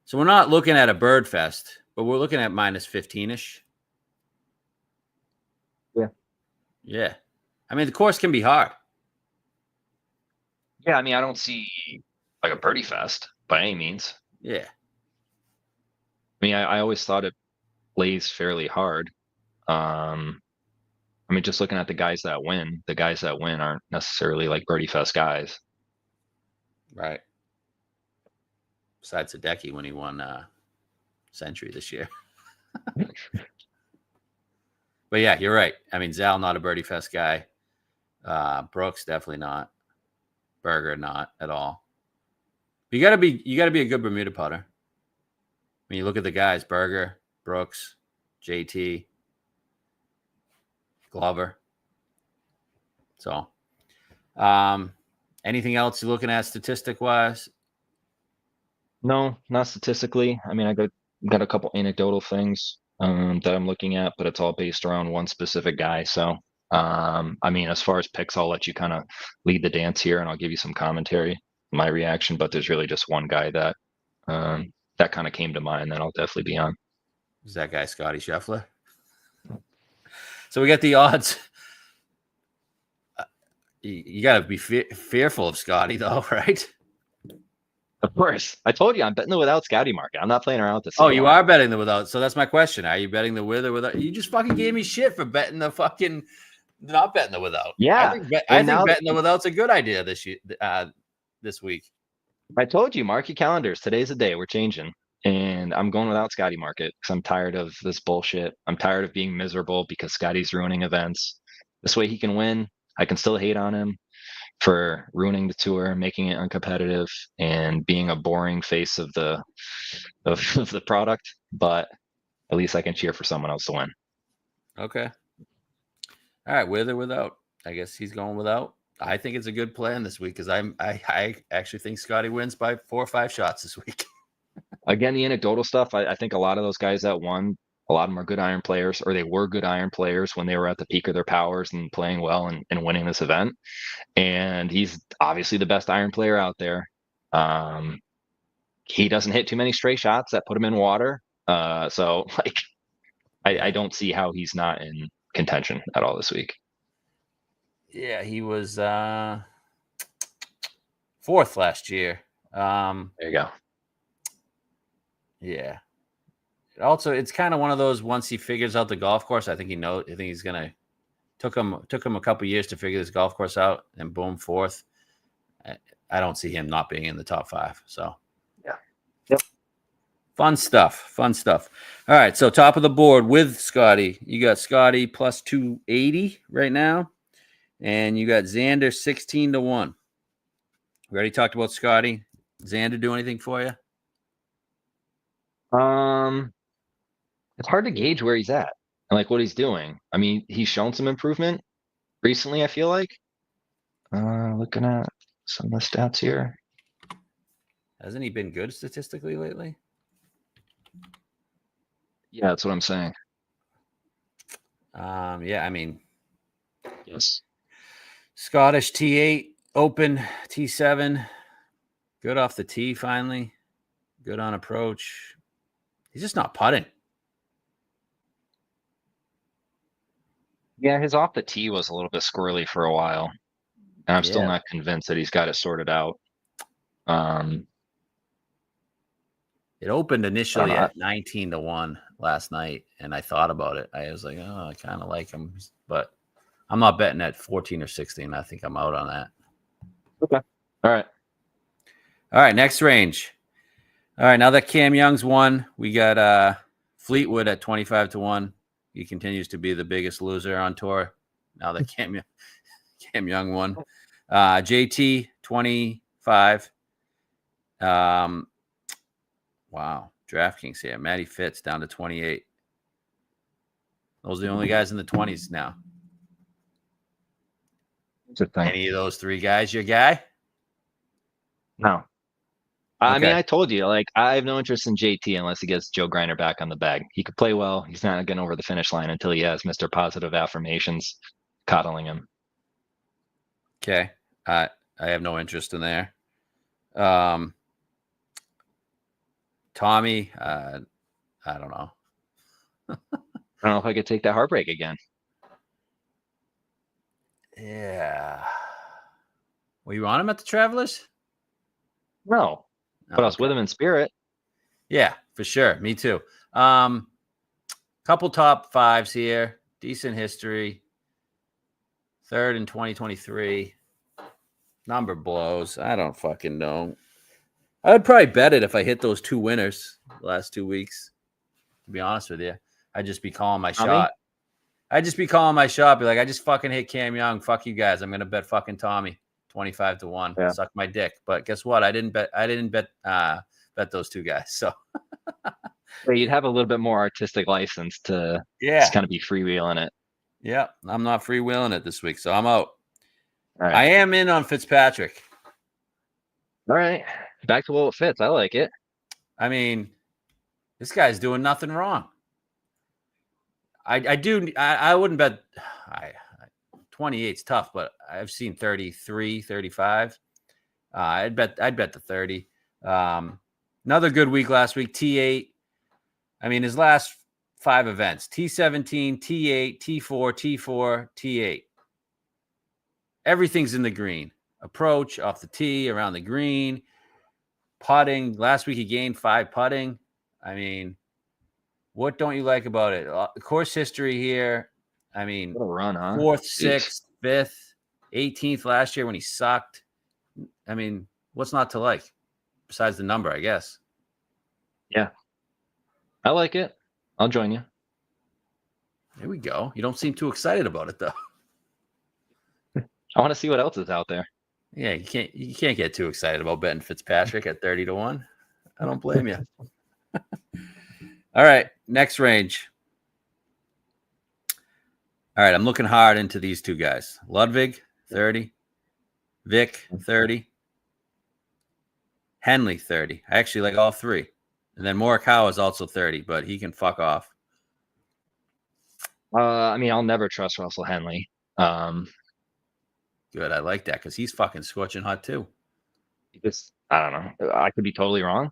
So we're not looking at a bird fest, but we're looking at -15-ish. Yeah. Yeah. I mean, the course can be hard. Yeah, I mean, I don't see like a birdie fest by any means. Yeah. I mean, I always thought it plays fairly hard. I mean, just looking at the guys that win aren't necessarily like birdie fest guys. Right. Besides Hideki when he won Century this year. But yeah, you're right. I mean, Zal, not a birdie fest guy. Brooks, definitely not. Berger, not at all. You gotta be a good Bermuda putter. When you look at the guys, Berger, Brooks, JT, Glover. So anything else you're looking at statistic wise? No, not statistically. I mean, I got a couple anecdotal things that I'm looking at, but it's all based around one specific guy. So, I mean, as far as picks, I'll let you kind of lead the dance here, and I'll give you some commentary, my reaction. But there's really just one guy that that kind of came to mind that I'll definitely be on. Is that guy Scotty Scheffler? So we got the odds. You got to be fearful of Scotty, though, right? Of course, I told you I'm betting the without Scotty market. I'm not playing around with the. Oh, you are betting the without. So that's my question. Are you betting the with or without? You just fucking gave me shit for betting the fucking not betting the without. Yeah, I think betting the without's a good idea this week. I told you, mark your calendars. Today's the day. We're changing. And I'm going without Scotty market because I'm tired of this bullshit. I'm tired of being miserable because Scotty's ruining events. This way he can win. I can still hate on him for ruining the tour, making it uncompetitive, and being a boring face of the product. But at least I can cheer for someone else to win. Okay. All right, with or without. I guess he's going without. I think it's a good plan this week because I actually think Scotty wins by 4 or 5 shots this week. Again, the anecdotal stuff, I think a lot of those guys that won, a lot of them are good iron players, or they were good iron players when they were at the peak of their powers and playing well and winning this event. And he's obviously the best iron player out there. He doesn't hit too many stray shots that put him in water. So like, I don't see how he's not in contention at all this week. Yeah, he was 4th last year. There you go. Yeah. Also, it's kind of one of those, once he figures out the golf course, I think he's gonna took him a couple years to figure this golf course out, and boom, 4th. I don't see him not being in the top 5. So yeah. Yep. Fun stuff. All right, so top of the board with Scotty. You got Scotty plus 280 right now. And you got Xander 16-1. We already talked about Scotty. Xander do anything for you? It's hard to gauge where he's at and like what he's doing. I mean, he's shown some improvement recently, I feel like. Looking at some of the stats here. Hasn't he been good statistically lately? Yeah, that's what I'm saying. Yeah, I mean, Yes. Scottish T8, Open T7. Good off the tee finally. Good on approach. He's just not putting. Yeah, his off the tee was a little bit squirrely for a while. And I'm still Yeah. not convinced that he's got it sorted out. It opened initially at 19-1 last night, and I thought about it. I was like, oh, I kind of like him, but I'm not betting at 14 or 16. I think I'm out on that. Okay. All right. All right, next range. All right, now that Cam Young's won, we got Fleetwood at 25-1. He continues to be the biggest loser on tour. Now that Cam Young won. JT 25. Wow. DraftKings here. Matty Fitz down to 28. Those are the only guys in the 20s now. Any of those three guys your guy? No. I mean, I told you, like, I have no interest in JT unless he gets Joe Griner back on the bag. He could play well. He's not getting over the finish line until he has Mr. Positive Affirmations coddling him. Okay. I have no interest in there. Tommy, I don't know. I don't know if I could take that heartbreak again. Yeah. Were you on him at the Travelers? No. But I was with him in spirit. Yeah, for sure. Me too. Couple top fives here. Decent history. Third in 2023. Number blows. I don't fucking know. I would probably bet it if I hit those two winners the last 2 weeks. To be honest with you, I'd just be calling my shot. I'd just be calling my shot. Be like, I just fucking hit Cam Young. Fuck you guys. I'm gonna bet fucking Tommy 25-1. Yeah. Suck my dick. But guess what? I didn't bet those two guys. So you'd have a little bit more artistic license to just kind of be freewheeling it. Yeah, I'm not freewheeling it this week, so I'm out. All right. I am in on Fitzpatrick. All right. Back to what fits. I like it. I mean, this guy's doing nothing wrong. I wouldn't bet 28's tough, but I've seen 33, 35. I'd bet the 30. Another good week last week, T8. I mean, his last 5 events, T17, T8, T4, T4, T8. Everything's in the green. Approach, off the tee, around the green, putting. Last week he gained 5 putting. I mean, what don't you like about it? Course history here. I mean, what a run, huh? 4th, 6th, 5th, 18th last year when he sucked. I mean, what's not to like besides the number, I guess? Yeah. I like it. I'll join you. There we go. You don't seem too excited about it, though. I want to see what else is out there. Yeah, you can't get too excited about betting Fitzpatrick at 30-1. I don't blame you. All right, next range. All right, I'm looking hard into these two guys. Ludwig, 30. Vic, 30. Henley, 30. I actually like all 3. And then Morikawa is also 30, but he can fuck off. I mean, I'll never trust Russell Henley. Good, I like that because he's fucking scorching hot too. I don't know. I could be totally wrong.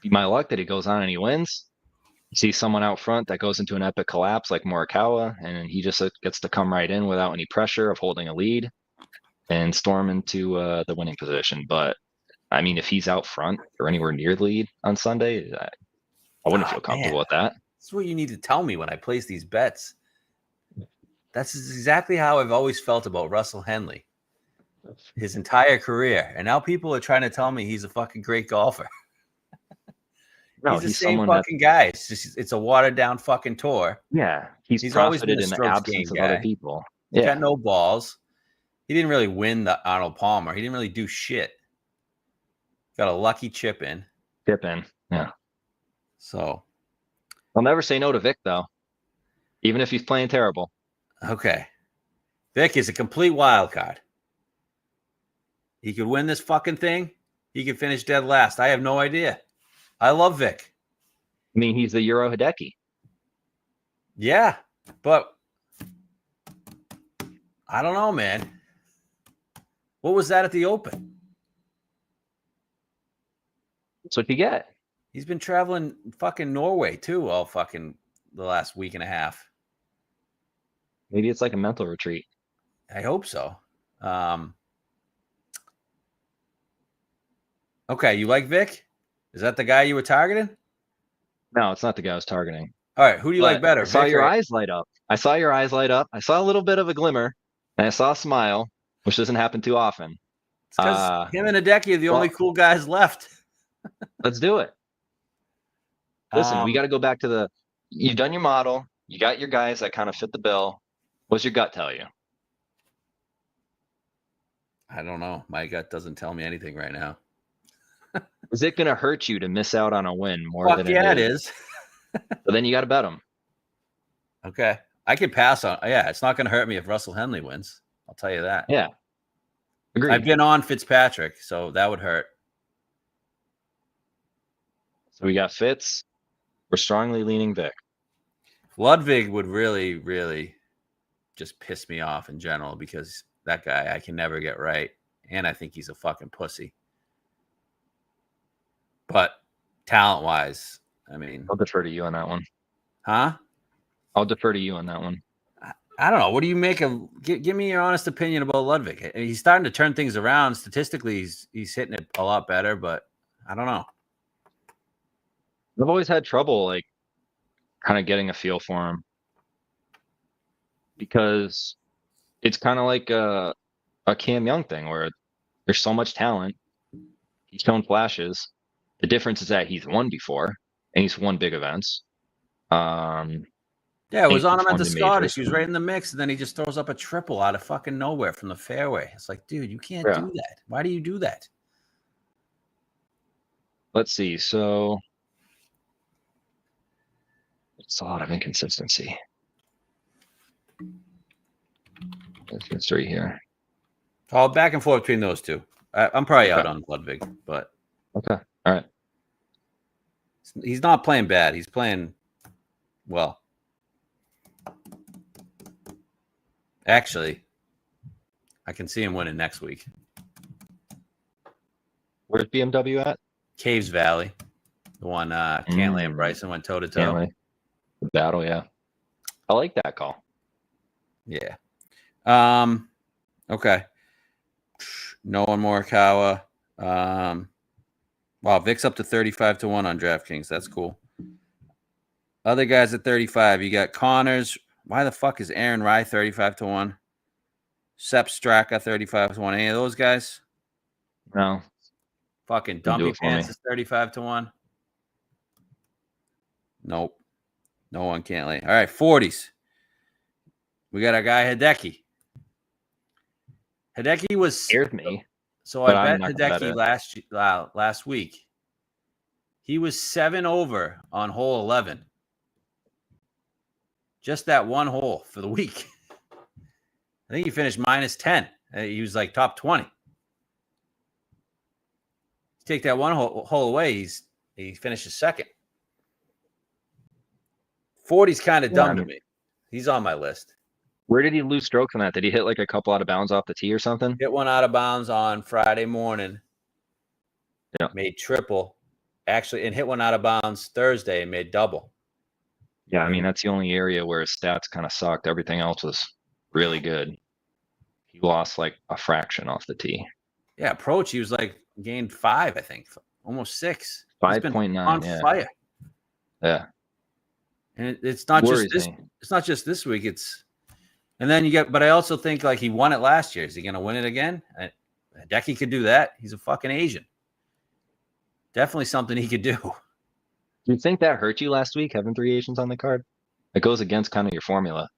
Be my luck that he goes on and he wins. You see someone out front that goes into an epic collapse like Morikawa, and he just gets to come right in without any pressure of holding a lead and storm into the winning position. But I mean, if he's out front or anywhere near the lead on Sunday, I wouldn't feel comfortable with that. That's what you need to tell me when I place these bets. That's exactly how I've always felt about Russell Henley his entire career. And now people are trying to tell me he's a fucking great golfer. No, he's the same fucking guy. It's a watered down fucking tour. Yeah. He's profited in the absence of other people. He's Yeah. got no balls. He didn't really win the Arnold Palmer. He didn't really do shit. Got a lucky chip in. Chip in. Yeah. So I'll never say no to Vic, though, even if he's playing terrible. okay. Vic is a complete wild card. He could win this fucking thing. He could finish dead last. I have no idea. I love Vic. I mean, he's the Euro Hideki. Yeah, but I don't know, man. What was that at the Open? That's what you get. He's been traveling fucking Norway too all fucking the last week and a half. Maybe it's like a mental retreat. I hope so. Okay, you like Vic? Is that the guy you were targeting? No, it's not the guy I was targeting. All right, who do you like better? I saw Vic your or- eyes light up. I saw your eyes light up. I saw a little bit of a glimmer, and I saw a smile, which doesn't happen too often. It's because him and Hideki are the only cool guys left. Let's do it. Listen, we got to go back to you've done your model. You got your guys that kind of fit the bill. What's your gut tell you? I don't know. My gut doesn't tell me anything right now. Is it going to hurt you to miss out on a win more Fuck than yeah, it is. So then you got to bet them. Okay. I could pass on. Yeah, it's not going to hurt me if Russell Henley wins. I'll tell you that. Yeah. Agreed. I've been on Fitzpatrick, so that would hurt. So we got Fitz. We're strongly leaning Vic. Ludwig would really, really just piss me off in general because that guy I can never get right. And I think he's a fucking pussy. But talent-wise, I mean... I'll defer to you on that one. Huh? I'll defer to you on that one. I don't know. What do you make of... Give me your honest opinion about Ludwig. He's starting to turn things around. Statistically, he's hitting it a lot better, but I don't know. I've always had trouble, like, kind of getting a feel for him. Because it's kind of like a Cam Young thing where there's so much talent. He's shown flashes. The difference is that he's won before, and he's won big events. Yeah, it was on him at the Majors. Scottish. He was right in the mix, and then he just throws up a triple out of fucking nowhere from the fairway. It's like, dude, you can't do that. Why do you do that? Let's see. So it's a lot of inconsistency. There's history here. All back and forth between those two. I'm probably out on Ludwig, but okay, all right. He's not playing bad. He's playing well. Actually, I can see him winning next week. Where's BMW at? Caves Valley, the one Cantlay and Bryson went toe to toe. The battle, yeah. I like that call. Yeah. Okay. Noah Morikawa. Wow, Vic's up to 35-1 on DraftKings. That's cool. Other guys at 35. You got Connors. Why the fuck is Aaron Rye 35-1? Sepp Straka 35-1. Any of those guys? No. Fucking Dumpy Pants is 35-1. Nope. No one can't lay. All right, 40s. We got our guy Hideki. Hideki was scared me. So I bet Hideki last week. He was 7 over on hole 11. Just that one hole for the week. I think he finished -10. He was like top 20. Take that one hole away, he finishes second. 40's kind of dumb to me. He's on my list. Where did he lose strokes on that? Did he hit like a couple out of bounds off the tee or something? Hit one out of bounds on Friday morning. Yeah. Made triple. Actually, and hit one out of bounds Thursday and made double. Yeah, I mean, that's the only area where his stats kind of sucked. Everything else was really good. He lost like a fraction off the tee. Yeah, approach. He was like gained 5, I think. Almost 6. 5.9. On fire. Yeah. And it's not just this. It's not just this week. And then you get. But I also think like he won it last year. Is he going to win it again? Hideki could do that. He's a fucking Asian. Definitely something he could do. Do you think that hurt you last week having 3 Asians on the card? It goes against kind of your formula.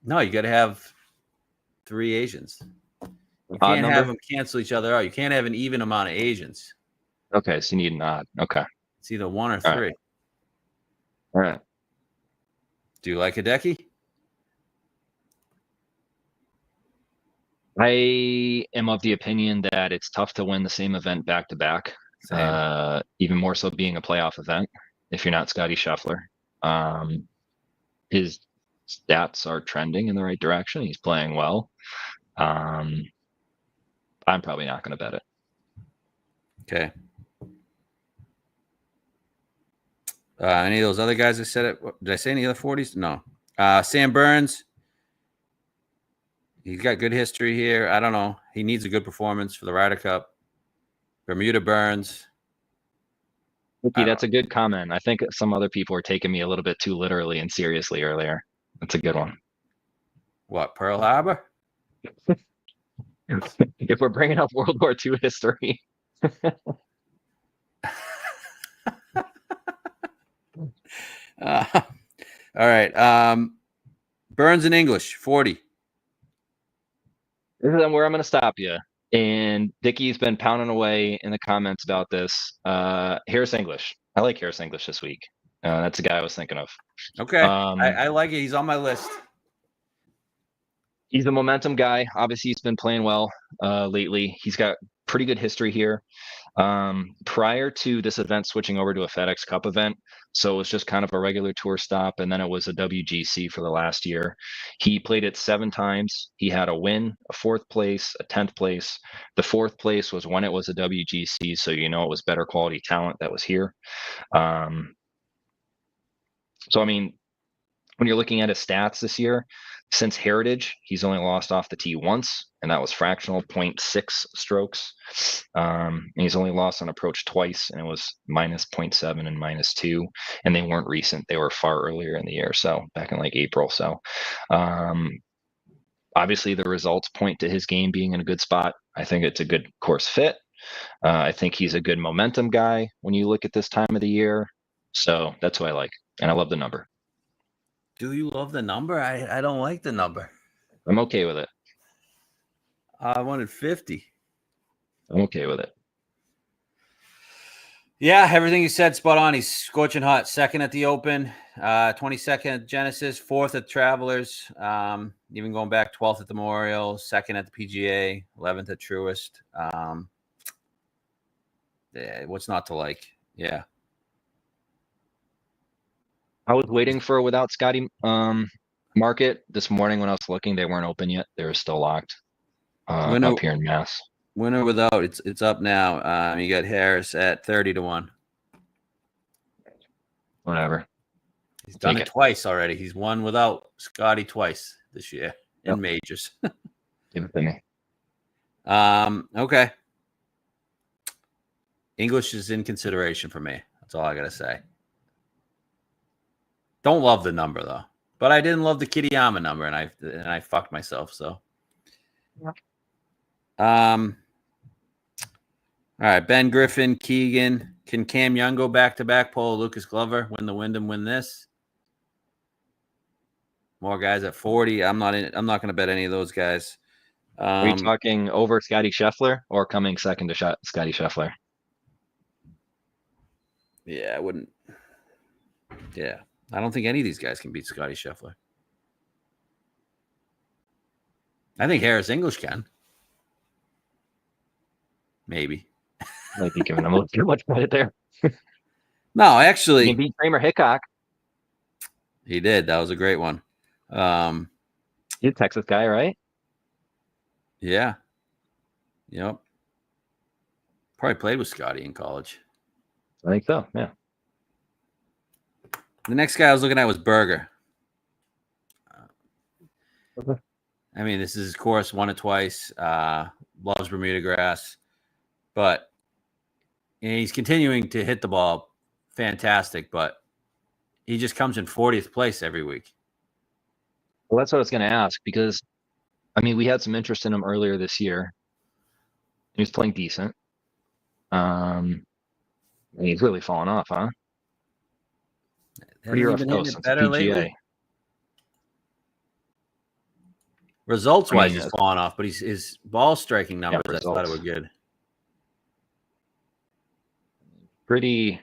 No, you got to have 3 Asians. You Odd can't number? have them cancel each other out. You can't have an even amount of Asians. Okay, so you need an odd. Okay. It's either 1 or All 3. right. All right. Do you like Hideki? I am of the opinion that it's tough to win the same event back to back. Same. Even more so being a playoff event if you're not Scotty Scheffler. His stats are trending in the right direction. He's playing well. I'm probably not going to bet it. Okay. Any of those other guys I said it? Did I say any other 40s? No. Sam Burns. He's got good history here. I don't know. He needs a good performance for the Ryder Cup. Bermuda Burns. Ricky, that's a good comment. I think some other people were taking me a little bit too literally and seriously earlier. That's a good one. What, Pearl Harbor? If we're bringing up World War II history. All right. Burns in English, 40. This is where I'm going to stop you. And Dickie's been pounding away in the comments about this. Harris English. I like Harris English this week. That's the guy I was thinking of. Okay. I like it. He's on my list. He's a momentum guy. Obviously, he's been playing well lately. He's got pretty good history here. Prior to this event switching over to a FedEx Cup event, so it was just kind of a regular tour stop, and then it was a WGC for the last year. He played it 7 times. He had a win, a 4th place, a 10th place. The 4th place was when it was a WGC, so you know it was better quality talent that was here. So I mean, when you're looking at his stats this year, since Heritage, he's only lost off the tee once, and that was fractional 0.6 strokes. And he's only lost on approach twice, and it was minus 0.7 and minus 2. And they weren't recent; they were far earlier in the year, so back in like April. So, obviously, the results point to his game being in a good spot. I think it's a good course fit. I think he's a good momentum guy when you look at this time of the year. So that's who I like, and I love the number. Do you love the number? I don't like the number. I'm okay with it. I wanted 50. I'm okay with it. Yeah, everything you said, spot on. He's scorching hot. 2nd at the Open, 22nd at Genesis, 4th at Travelers, even going back 12th at the Memorial, 2nd at the PGA, 11th at Truist. Yeah, what's not to like? Yeah. I was waiting for a without Scotty market this morning when I was looking. They weren't open yet. They were still locked up here in Mass. Winner without, it's up now. You got Harris at 30-1. Whatever. He's done it twice already. He's won without Scotty twice this year in majors. Give it to me. Okay. English is in consideration for me. That's all I gotta say. Don't love the number though, but I didn't love the Kitayama number, and I fucked myself. So, all right, Ben Griffin, Keegan. Can Cam Young go back to back? Paul Lucas Glover win the Wyndham, win this. More guys at 40. I'm not going to bet any of those guys. Are you talking over Scotty Scheffler or coming second to Scotty Scheffler? Yeah, I wouldn't. Yeah. I don't think any of these guys can beat Scotty Scheffler. I think Harris English can. Maybe. Might be giving them a little too much credit there. No, actually. He beat Kramer Hickok. He did. That was a great one. He's a Texas guy, right? Yeah. Yep. Probably played with Scotty in college. I think so, yeah. The next guy I was looking at was Berger. I mean, this is his course, won it twice, loves Bermuda grass, but he's continuing to hit the ball fantastic, but he just comes in 40th place every week. Well, that's what I was going to ask, because, I mean, we had some interest in him earlier this year. He was playing decent. And he's really fallen off, huh? Pretty rough go since the PGA. Lately? Results-wise, he's fallen off, but his ball striking numbers, I thought were good. Pretty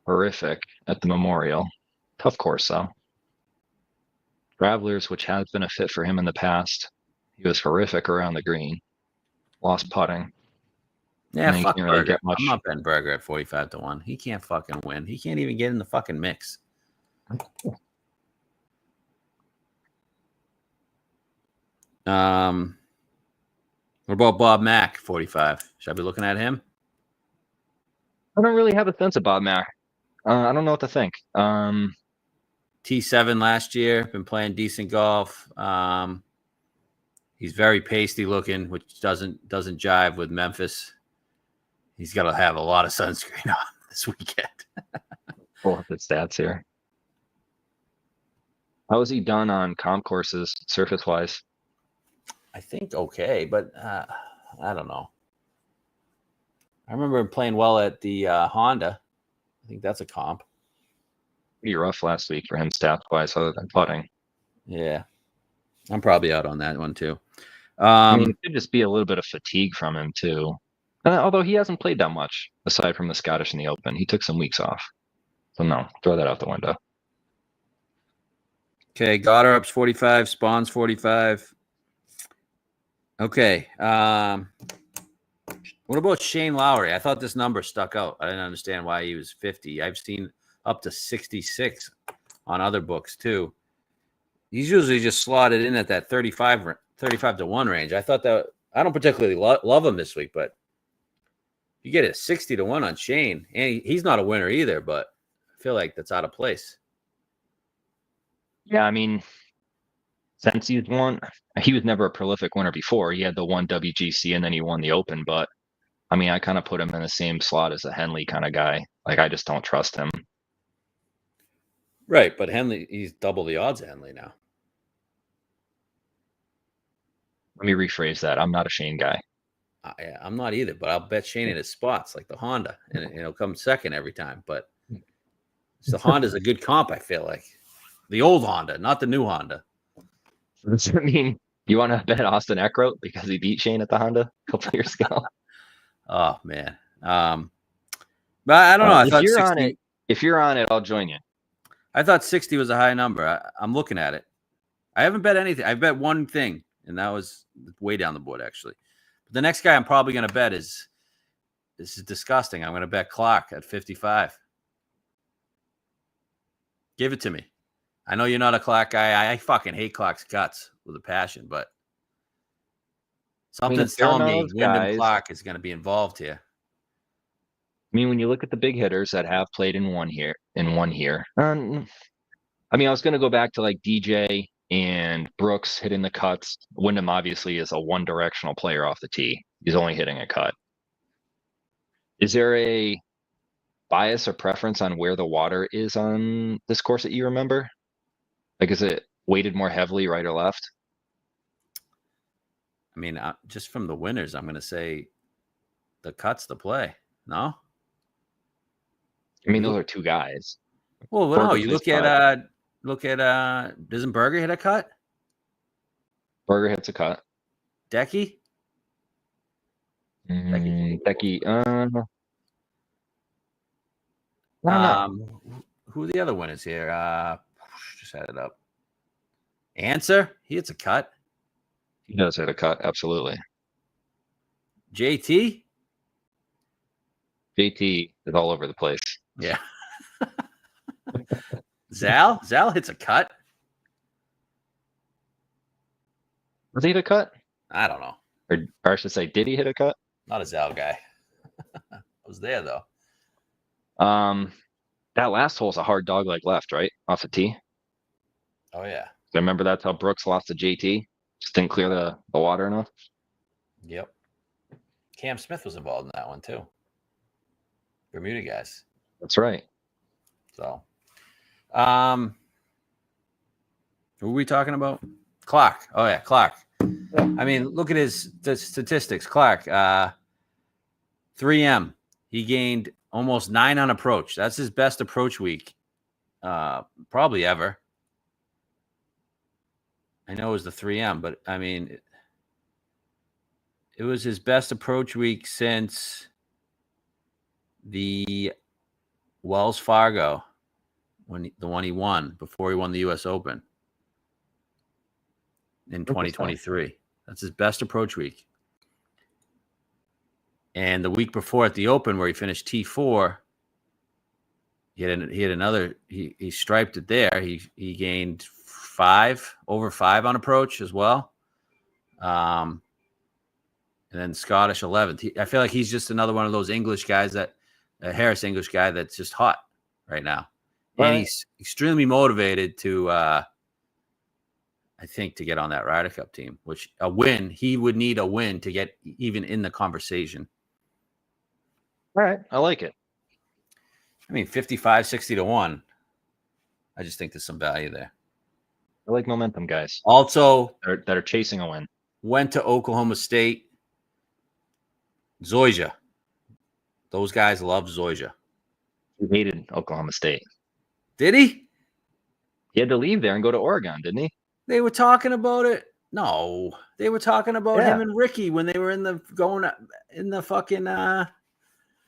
horrific at the Memorial. Tough course, though. Travelers, which has been a fit for him in the past, he was horrific around the green. Lost putting. Yeah, fuck Berger. Really get much. I'm not betting Berger at 45-1. He can't fucking win. He can't even get in the fucking mix. What about Bob Mack, 45? Should I be looking at him? I don't really have a sense of Bob Mack. I don't know what to think. T7 last year, been playing decent golf. He's very pasty looking, which doesn't jive with Memphis. He's got to have a lot of sunscreen on this weekend. Pull up the stats here. How was he done on comp courses, surface-wise? I think okay, but I don't know. I remember him playing well at the Honda. I think that's a comp. Pretty rough last week for him stats-wise, other than putting. Yeah. I'm probably out on that one, too. I mean, it could just be a little bit of fatigue from him, too. Although he hasn't played that much, aside from the Scottish and the Open. He took some weeks off. So, no, throw that out the window. Okay, Goddard's 45, Spawn's 45. Okay. What about Shane Lowry? I thought this number stuck out. I didn't understand why he was 50. I've seen up to 66 on other books, too. He's usually just slotted in at that 35-1 range. I thought that I don't particularly love him this week, but you get a 60-1 on Shane, and he's not a winner either, but I feel like that's out of place. Yeah, I mean, since he's won, he was never a prolific winner before. He had the one WGC and then he won the Open, but I mean, I kind of put him in the same slot as a Henley kind of guy. Like, I just don't trust him. Right, but Henley, he's double the odds of Henley now. Let me rephrase that. I'm not a Shane guy. I'm not either, but I'll bet Shane in his spots like the Honda, and it'll come second every time. But the Honda's a good comp, I feel like. The old Honda, not the new Honda. Does that mean you want to bet Austin Eckroat because he beat Shane at the Honda a couple years ago? Oh, man. But I don't know. I thought if you're on it, I'll join you. I thought 60 was a high number. I'm looking at it. I haven't bet anything. I bet one thing, and that was way down the board, actually. But the next guy I'm probably going to bet this is disgusting. I'm going to bet Clark at 55. Give it to me. I know you're not a Clark guy. I fucking hate Clark's guts with a passion, but something's telling me Wyndham Clark is going to be involved here. I mean, when you look at the big hitters that have played in one here, I mean, I was going to go back to like DJ and Brooks hitting the cuts. Wyndham obviously is a one-directional player off the tee. He's only hitting a cut. Is there a bias or preference on where the water is on this course that you remember? Like, is it weighted more heavily right or left? I mean, just from the winners, I'm going to say the cut's the play. No? I mean, those are two guys. Well, no, you look at doesn't Berger hit a cut? Berger hits a cut. Decky? Decky. Who are the other winners here? Just had it up. Answer? He hits a cut. He does hit a cut, absolutely. JT? JT is all over the place. Yeah. Zal hits a cut. Was he hit a cut? I don't know. Or I should say, did he hit a cut? Not a Zal guy. I was there, though. That last hole is a hard dog leg left, right? Off the tee. Oh, yeah. I remember that's how Brooks lost to JT. Just didn't clear the water enough. Yep. Cam Smith was involved in that one, too. Bermuda guys. That's right. So, who are we talking about? Clark. Oh, yeah, Clark. I mean, look at his statistics. Clark, 3M. He gained almost 9 on approach. That's his best approach week, probably ever. I know it was the 3M, but I mean, it was his best approach week since the Wells Fargo, the one he won before he won the U.S. Open in 2023. That's his best approach week. And the week before at the Open, where he finished T4, he had another. He striped it there. He gained over 5 on approach as well. And then Scottish 11th. I feel like he's just another one of those English guys Harris English guy that's just hot right now. And he's extremely motivated to, I think, to get on that Ryder Cup team, which he would need a win to get even in the conversation. All right. I like it. I mean, 55, 60 to 1. I just think there's some value there. I like momentum guys. Also, that are chasing a win. Went to Oklahoma State. Zoysia. Those guys love Zoysia. He hated Oklahoma State. Did he? He had to leave there and go to Oregon, didn't he? They were talking about it. No, they were talking about him and Ricky when they were in the fucking.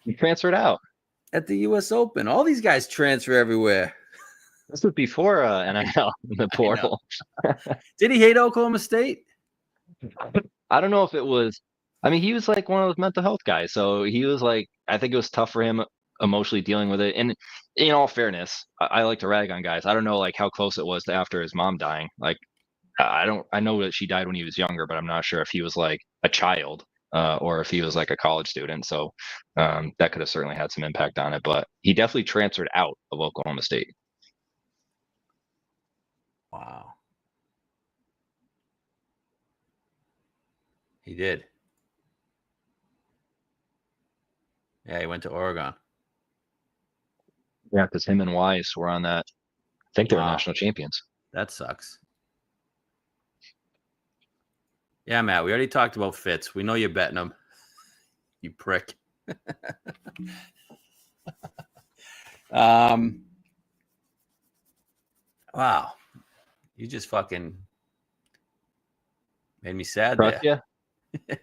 He transferred out at the U.S. Open. All these guys transfer everywhere. This was before NIL in the portal. Did he hate Oklahoma State? I don't know if it was. I mean, he was like one of those mental health guys. So he was like, I think it was tough for him emotionally dealing with it. And in all fairness, I like to rag on guys. I don't know like how close it was to after his mom dying. Like, I know that she died when he was younger, but I'm not sure if he was like a child or if he was like a college student. So that could have certainly had some impact on it. But he definitely transferred out of Oklahoma State. Wow. He did. Yeah, he went to Oregon. Yeah, because him and Wise were on that. I think they were national champions. That sucks. Yeah, Matt, we already talked about Fitz. We know you're betting him. You prick. Wow. You just fucking made me sad there. Yeah. Yeah.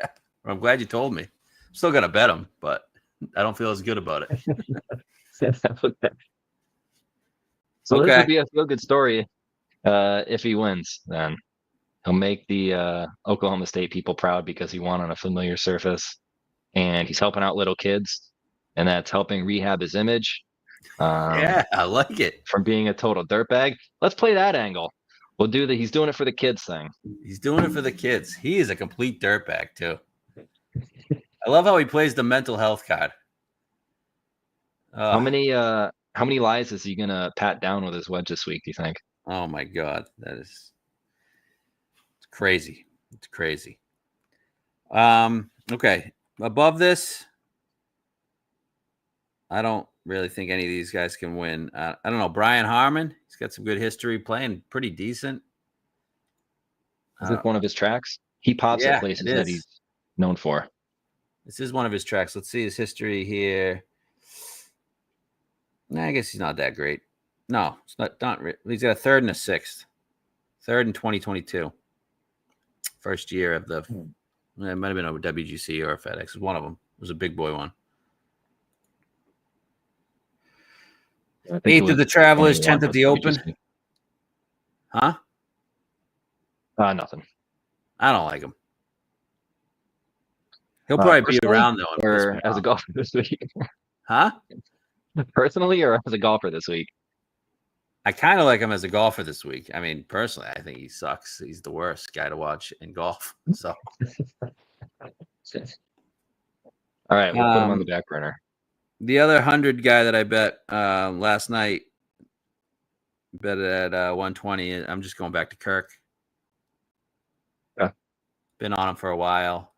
I'm glad you told me. I'm still going to bet him, but I don't feel as good about it. So this would be a feel-good story if he wins. Then he'll make the Oklahoma State people proud because he won on a familiar surface, and he's helping out little kids, and that's helping rehab his image. Yeah, I like it. From being a total dirtbag. Let's play that angle. We'll do he's doing it for the kids thing. He's doing it for the kids. He is a complete dirtbag too. I love how he plays the mental health card. How many lies is he gonna pat down with his wedge this week, do you think? Oh my God. It's crazy. It's crazy. Okay. Above this, I don't really think any of these guys can win. I don't know. Brian Harmon, he's got some good history, playing pretty decent. Is this one of his tracks? He pops at places that he's known for. This is one of his tracks. Let's see his history here. I guess he's not that great. No, it's not. He's got a 3rd and a 6th. 3rd in 2022. First year of it might have been a WGC or a FedEx. It was one of them. It was a big boy one. 8th of the Travelers, 10th at the Open. Huh? Nothing. I don't like him. He'll probably be around though. Or as a golfer this week. Huh? Personally or as a golfer this week? I kind of like him as a golfer this week. I mean, personally, I think he sucks. He's the worst guy to watch in golf. So. All right, we'll put him on the back burner. The other 100 guy that I bet last night, bet it at 120. I'm just going back to Kirk. Yeah. Been on him for a while.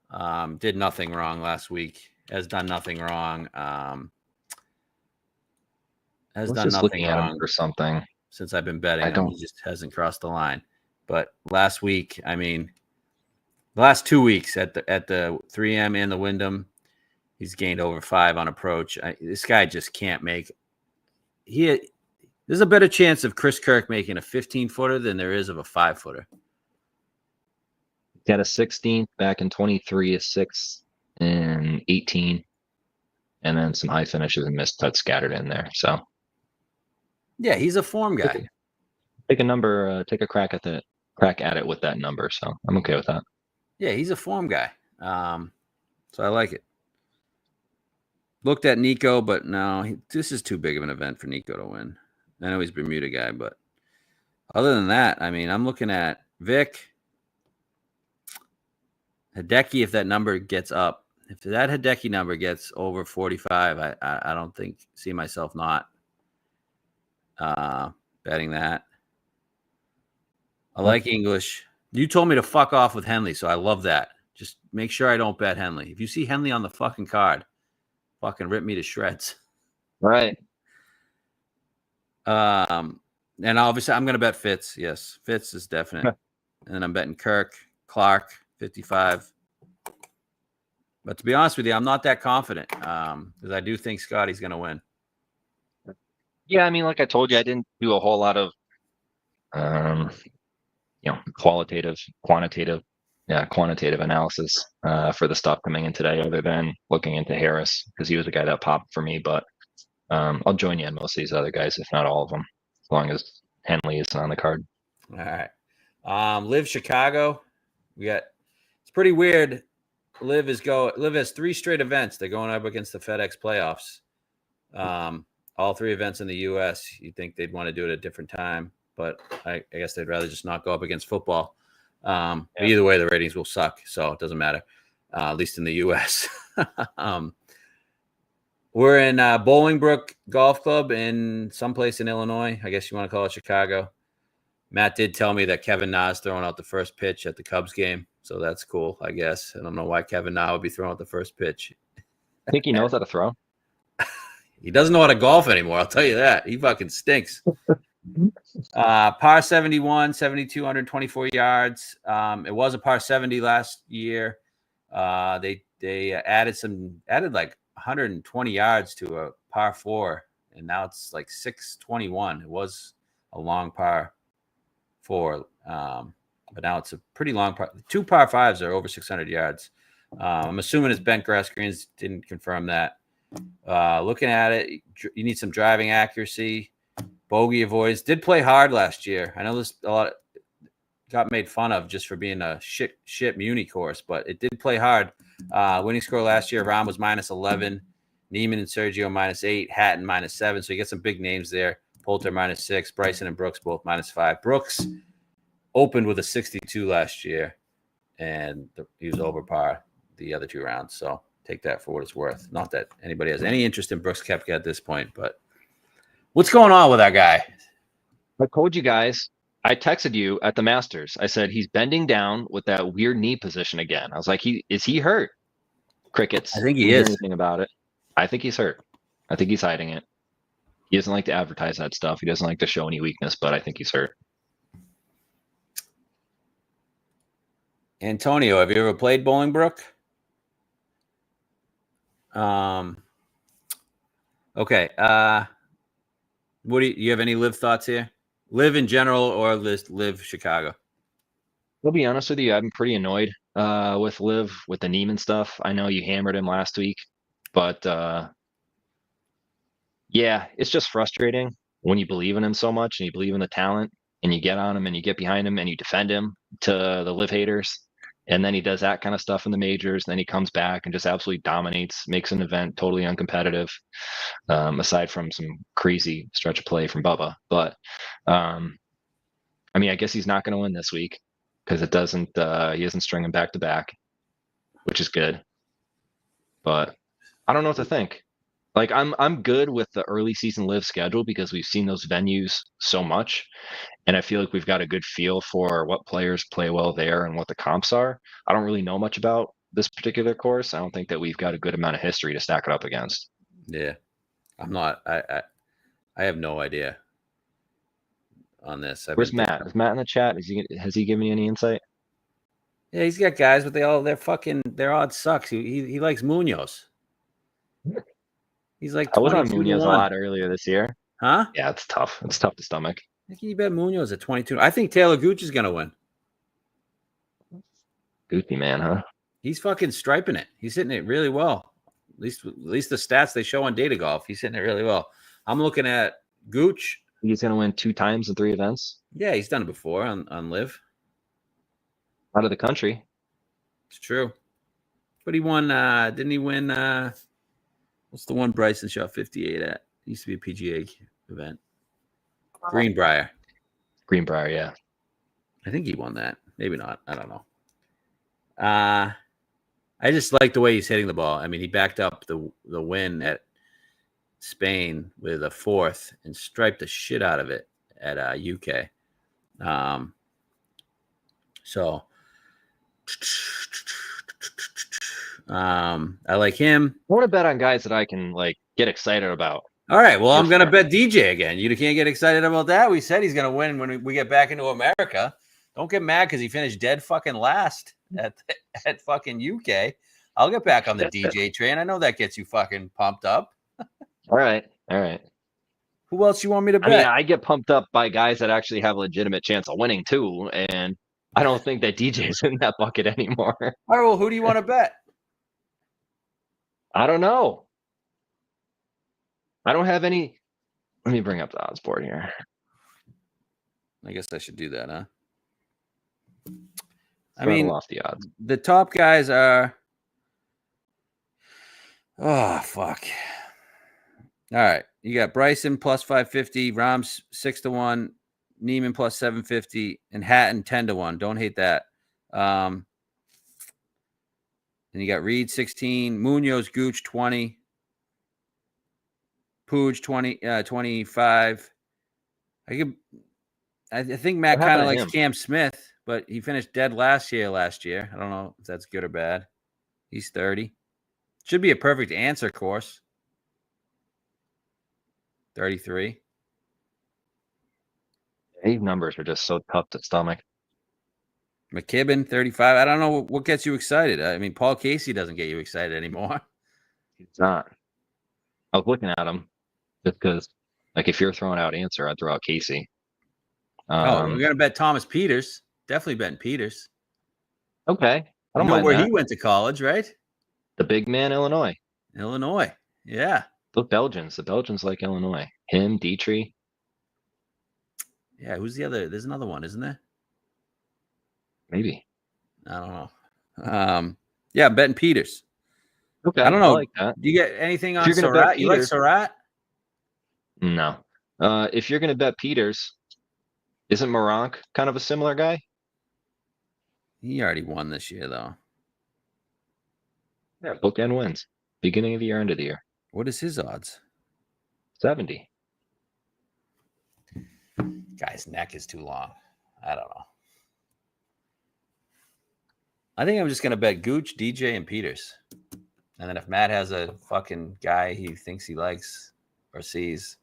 Did nothing wrong last week. Has done nothing wrong. Has done nothing wrong or something since I've been betting him. He just hasn't crossed the line. But last week, I mean, the last 2 weeks at the 3M and the Wyndham, he's gained over 5 on approach. This guy just can't make. There's a better chance of Chris Kirk making a 15-footer than there is of a 5-footer. He had a 16th back in 23, a 6th in 18, and then some high finishes and missed putts scattered in there. So Yeah, he's a form guy. Take a number, take a crack at it with that number. So I'm okay with that. Yeah, he's a form guy. So I like it. Looked at Nico, but no, this is too big of an event for Nico to win. I know he's a Bermuda guy, but other than that, I mean, I'm looking at Vic, Hideki. If that number gets up, if that Hideki number gets over 45, I don't see myself not betting that. I like English. You told me to fuck off with Henley, so I love that. Just make sure I don't bet Henley. If you see Henley on the fucking card, fucking rip me to shreds. Right. And obviously I'm gonna bet Fitz. Yes, Fitz is definite. And then I'm betting Kirk, Clark, 55. But to be honest with you, I'm not that confident because I do think Scotty's gonna win. Yeah, I mean, like I told you, I didn't do a whole lot of quantitative analysis for the stuff coming in today, other than looking into Harris because he was the guy that popped for me. But I'll join you in most of these other guys, if not all of them, as long as Henley isn't on the card. All right. Liv Chicago. It's pretty weird. Liv has 3 straight events. They're going up against the FedEx playoffs. All 3 events in the US. You'd think they'd want to do it at a different time, but I guess they'd rather just not go up against football. Either way, the ratings will suck, so it doesn't matter, at least in the US. We're in Bolingbrook Golf Club in someplace in Illinois. I guess you want to call it Chicago. Matt did tell me that Kevin Na's throwing out the first pitch at the Cubs game, so that's cool, I guess. I don't know why Kevin Na would be throwing out the first pitch. I think he knows how to throw. He doesn't know how to golf anymore, I'll tell you that. He fucking stinks. Par 71, 7,224 yards. It was a par 70 last year. They added like 120 yards to a par 4, and now it's like 621. It was a long par 4, but now it's a pretty long par. 2 par 5s are over 600 yards. I'm assuming it's bent grass greens. Didn't confirm that. Looking at it, you need some driving accuracy. Bogey avoids. Did play hard last year. I know this a lot got made fun of just for being a shit Muni course, but it did play hard. Winning score last year, Rahm was -11, Neiman and Sergio -8, Hatton -7. So you get some big names there. Poulter -6, Bryson and Brooks both -5. Brooks opened with a 62 last year, and he was over par the other 2 rounds. So take that for what it's worth. Not that anybody has any interest in Brooks Koepka at this point, but what's going on with that guy? I told you guys. I texted you at the Masters. I said he's bending down with that weird knee position again. I was like, is he hurt? Crickets. I think he Didn't hear is. anything about it. I think he's hurt. I think he's hiding it. He doesn't like to advertise that stuff. He doesn't like to show any weakness, but I think he's hurt. Antonio, have you ever played Bolingbrook? Okay. What do you have any Liv thoughts here? Liv in general or Liv Chicago? I'll be honest with you. I'm pretty annoyed with Liv with the Neiman stuff. I know you hammered him last week, but yeah, it's just frustrating when you believe in him so much and you believe in the talent and you get on him and you get behind him and you defend him to the Liv haters. And then he does that kind of stuff in the majors. And then he comes back and just absolutely dominates, makes an event totally uncompetitive, aside from some crazy stretch of play from Bubba. But I mean, I guess he's not going to win this week because it doesn't. He isn't stringing back to back, which is good. But I don't know what to think. Like I'm good with the early season Live schedule because we've seen those venues so much, and I feel like we've got a good feel for what players play well there and what the comps are. I don't really know much about this particular course. I don't think that we've got a good amount of history to stack it up against. Yeah, I'm not. I have no idea on this. Where's Matt? Is Matt in the chat? Has he given you any insight? Yeah, he's got guys, but their odds sucks. He likes Munoz. He's like I was on 22 to Munoz a 1. lot earlier this year. Huh? Yeah, it's tough. It's tough to stomach. I think you bet Munoz at 22. I think Taylor Gooch is going to win. Goofy man, huh? He's fucking striping it. He's hitting it really well. At least the stats they show on Data Golf. He's hitting it really well. I'm looking at Gooch. He's gonna win 2 times in 3 events. Yeah, he's done it before on Liv. Out of the country. It's true. But he won. Didn't he win? What's the one Bryson shot 58 at? It used to be a PGA event. Greenbrier. Greenbrier, yeah. I think he won that. Maybe not. I don't know. I just like the way he's hitting the ball. I mean, he backed up the win at Spain with a 4th and striped the shit out of it at UK. So I like him. I want to bet on guys that I can like get excited about. All right. Well, I'm going to bet DJ again. You can't get excited about that. We said he's going to win when we get back into America. Don't get mad because he finished dead fucking last at fucking UK. I'll get back on the DJ train. I know that gets you fucking pumped up. All right. Who else you want me to bet? I mean, I get pumped up by guys that actually have a legitimate chance of winning too, and I don't think that DJ's in that bucket anymore. All right. Well, who do you want to bet? I don't know. I don't have any. Let me bring up the odds board here. I guess I should do that, huh? I mean, off the odds. The top guys are. Oh fuck! All right, you got Bryson plus 550, Rahm's 6-1, Neiman plus 750, and Hatton 10-1. Don't hate that. And you got Reed 16, Munoz, Gooch 20, Pooj 25. I think Matt kind of likes Cam Smith, but he finished dead last year. I don't know if that's good or bad. He's 30. Should be a perfect answer course. 33. These numbers are just so tough to stomach. McKibben, 35. I don't know what gets you excited. I mean, Paul Casey doesn't get you excited anymore. He's not. I was looking at him just because, like, if you're throwing out answer, I'd throw out Casey. We're going to bet Thomas Peters. Definitely betting Peters. Okay. I don't know where he went to college, right? The big man, Illinois. Yeah. The Belgians like Illinois. Him, Dietrich. Yeah, who's the other? There's another one, isn't there? Maybe. I don't know. Yeah, I'm betting Peters. Okay. I don't know. I like that. Do you get anything on Surratt? You like Surratt? No. If you're going to bet Peters, isn't Moronk kind of a similar guy? He already won this year, though. Yeah, bookend wins. Beginning of the year, end of the year. What is his odds? 70. Guy's neck is too long. I don't know. I think I'm just going to bet Gooch, DJ, and Peters. And then if Matt has a fucking guy he thinks he likes or sees.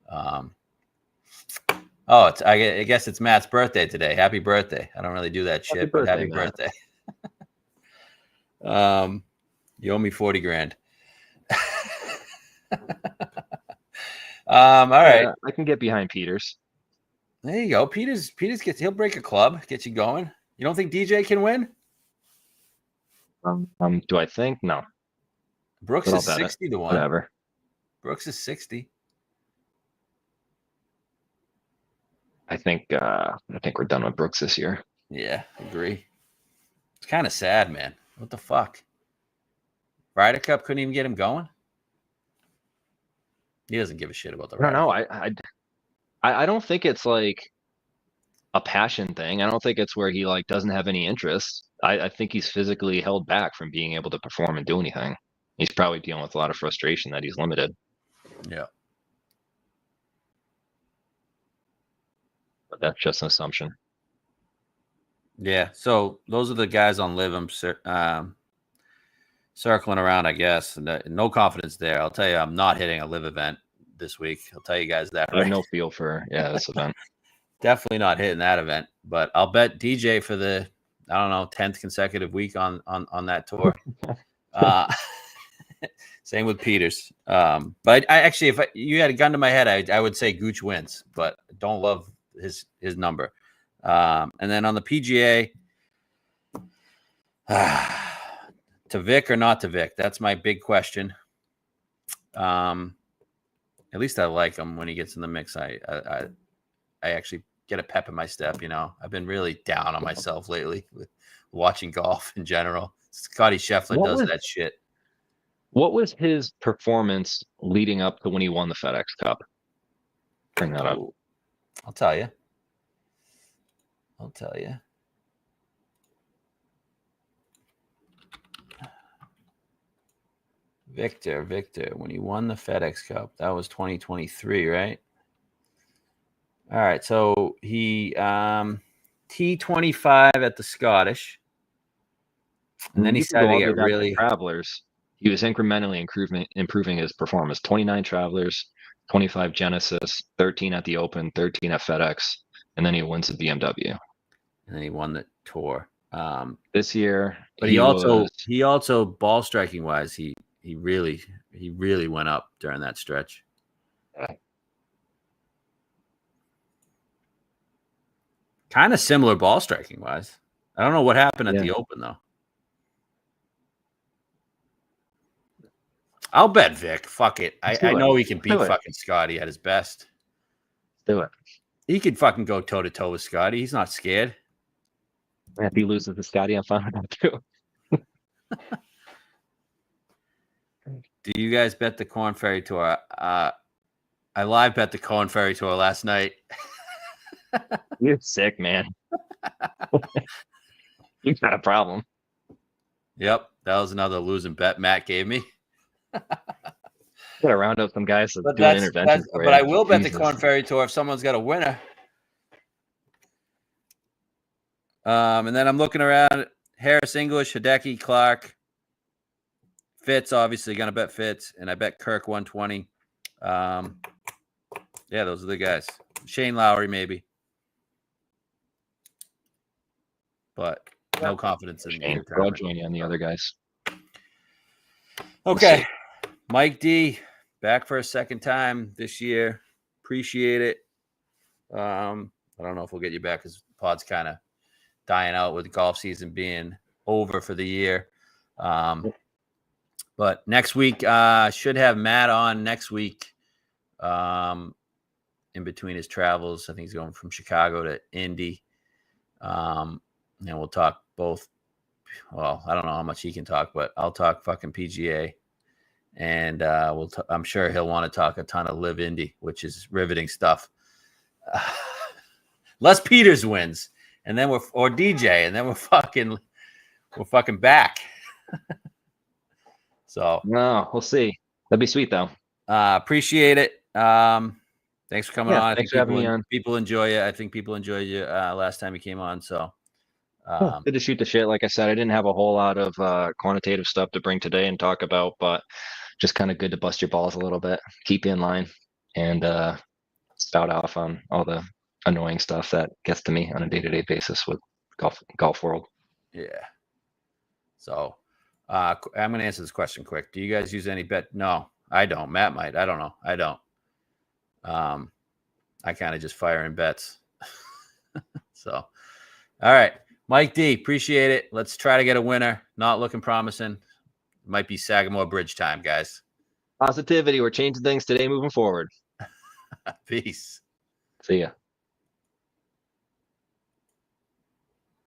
I guess it's Matt's birthday today. Happy birthday. I don't really do that shit, but happy birthday. You owe me 40 grand. All right. I can get behind Peters. There you go. Peters he'll break a club, get you going. You don't think DJ can win? Do I think? No. Brooks is 60-1. Whatever. Brooks is 60. I think we're done with Brooks this year. Yeah, agree. It's kind of sad, man. What the fuck? Ryder Cup couldn't even get him going. He doesn't give a shit about the Ryder Cup. I don't know. I don't think it's like a passion thing. I don't think it's where he like doesn't have any interest. I think he's physically held back from being able to perform and do anything. He's probably dealing with a lot of frustration that he's limited. Yeah. But that's just an assumption. Yeah. So those are the guys on Liv. I'm circling around, I guess. No confidence there. I'll tell you, I'm not hitting a Liv event this week. I'll tell you guys that. I have no feel for this event. Definitely not hitting that event, but I'll bet DJ for the 10th consecutive week on that tour. Same with Peters. But I actually, if you had a gun to my head, I would say Gooch wins, but don't love his number. And then on the PGA, To Vic or not to Vic? That's my big question. At least I like him when he gets in the mix. I actually get a pep in my step. You know, I've been really down on myself lately with watching golf in general. Scotty Scheffler does that shit. What was his performance leading up to when he won the FedEx Cup? Bring that up. I'll tell you. I'll tell you. Victor, when he won the FedEx Cup, that was 2023, right? All right, so he T25 at the Scottish, and then he started to get really Travelers. He was incrementally improving his performance. 29 Travelers, 25 Genesis, 13 at the Open, 13 at FedEx, and then he wins the BMW. And then he won the Tour. This year, but he also ball striking wise, he really went up during that stretch. Kind of similar ball striking wise. I don't know what happened at the Open though. I'll bet Vic. Fuck it. I know he can beat fucking Scotty at his best. Do it. He could fucking go toe to toe with Scotty. He's not scared. If he loses to Scotty, I'm fine with that too. Do you guys bet the Corn Ferry Tour? I live bet the Corn Ferry Tour last night. You're sick, man. You got a problem. Yep, that was another losing bet Matt gave me. Gotta round up some guys to do an intervention for you. But I will bet the Corn Ferry Tour if someone's got a winner. And then I'm looking around. Harris English, Hideki, Clark. Fitz, obviously, going to bet Fitz. And I bet Kirk 120. Yeah, those are the guys. Shane Lowry, maybe. But no confidence in Shane. I'll join you on the other guys. Okay. Mike D, back for a second time this year. Appreciate it. I don't know if we'll get you back because the pod's kind of dying out with the golf season being over for the year. But next week, should have Matt on next week in between his travels. I think he's going from Chicago to Indy. And we'll talk both. Well, I don't know how much he can talk, but I'll talk fucking PGA. And I'm sure he'll want to talk a ton of Live Indy, which is riveting stuff. Les Peters wins, and then or DJ, and then we're fucking back. So no, we'll see. That'd be sweet though. Appreciate it. Thanks for coming on. Thanks for having me on. People enjoy you. I think people enjoyed you last time you came on. So good to shoot the shit. Like I said, I didn't have a whole lot of quantitative stuff to bring today and talk about, but just kind of good to bust your balls a little bit, keep you in line, and spout off on all the annoying stuff that gets to me on a day-to-day basis with golf world. Yeah. So I'm going to answer this question quick. Do you guys use any bet? No, I don't. Matt might. I don't know. I don't. I kind of just fire in bets. So, all right. Mike D, appreciate it. Let's try to get a winner. Not looking promising. Might be Sagamore Bridge time, guys. Positivity. We're changing things today moving forward. Peace. See ya.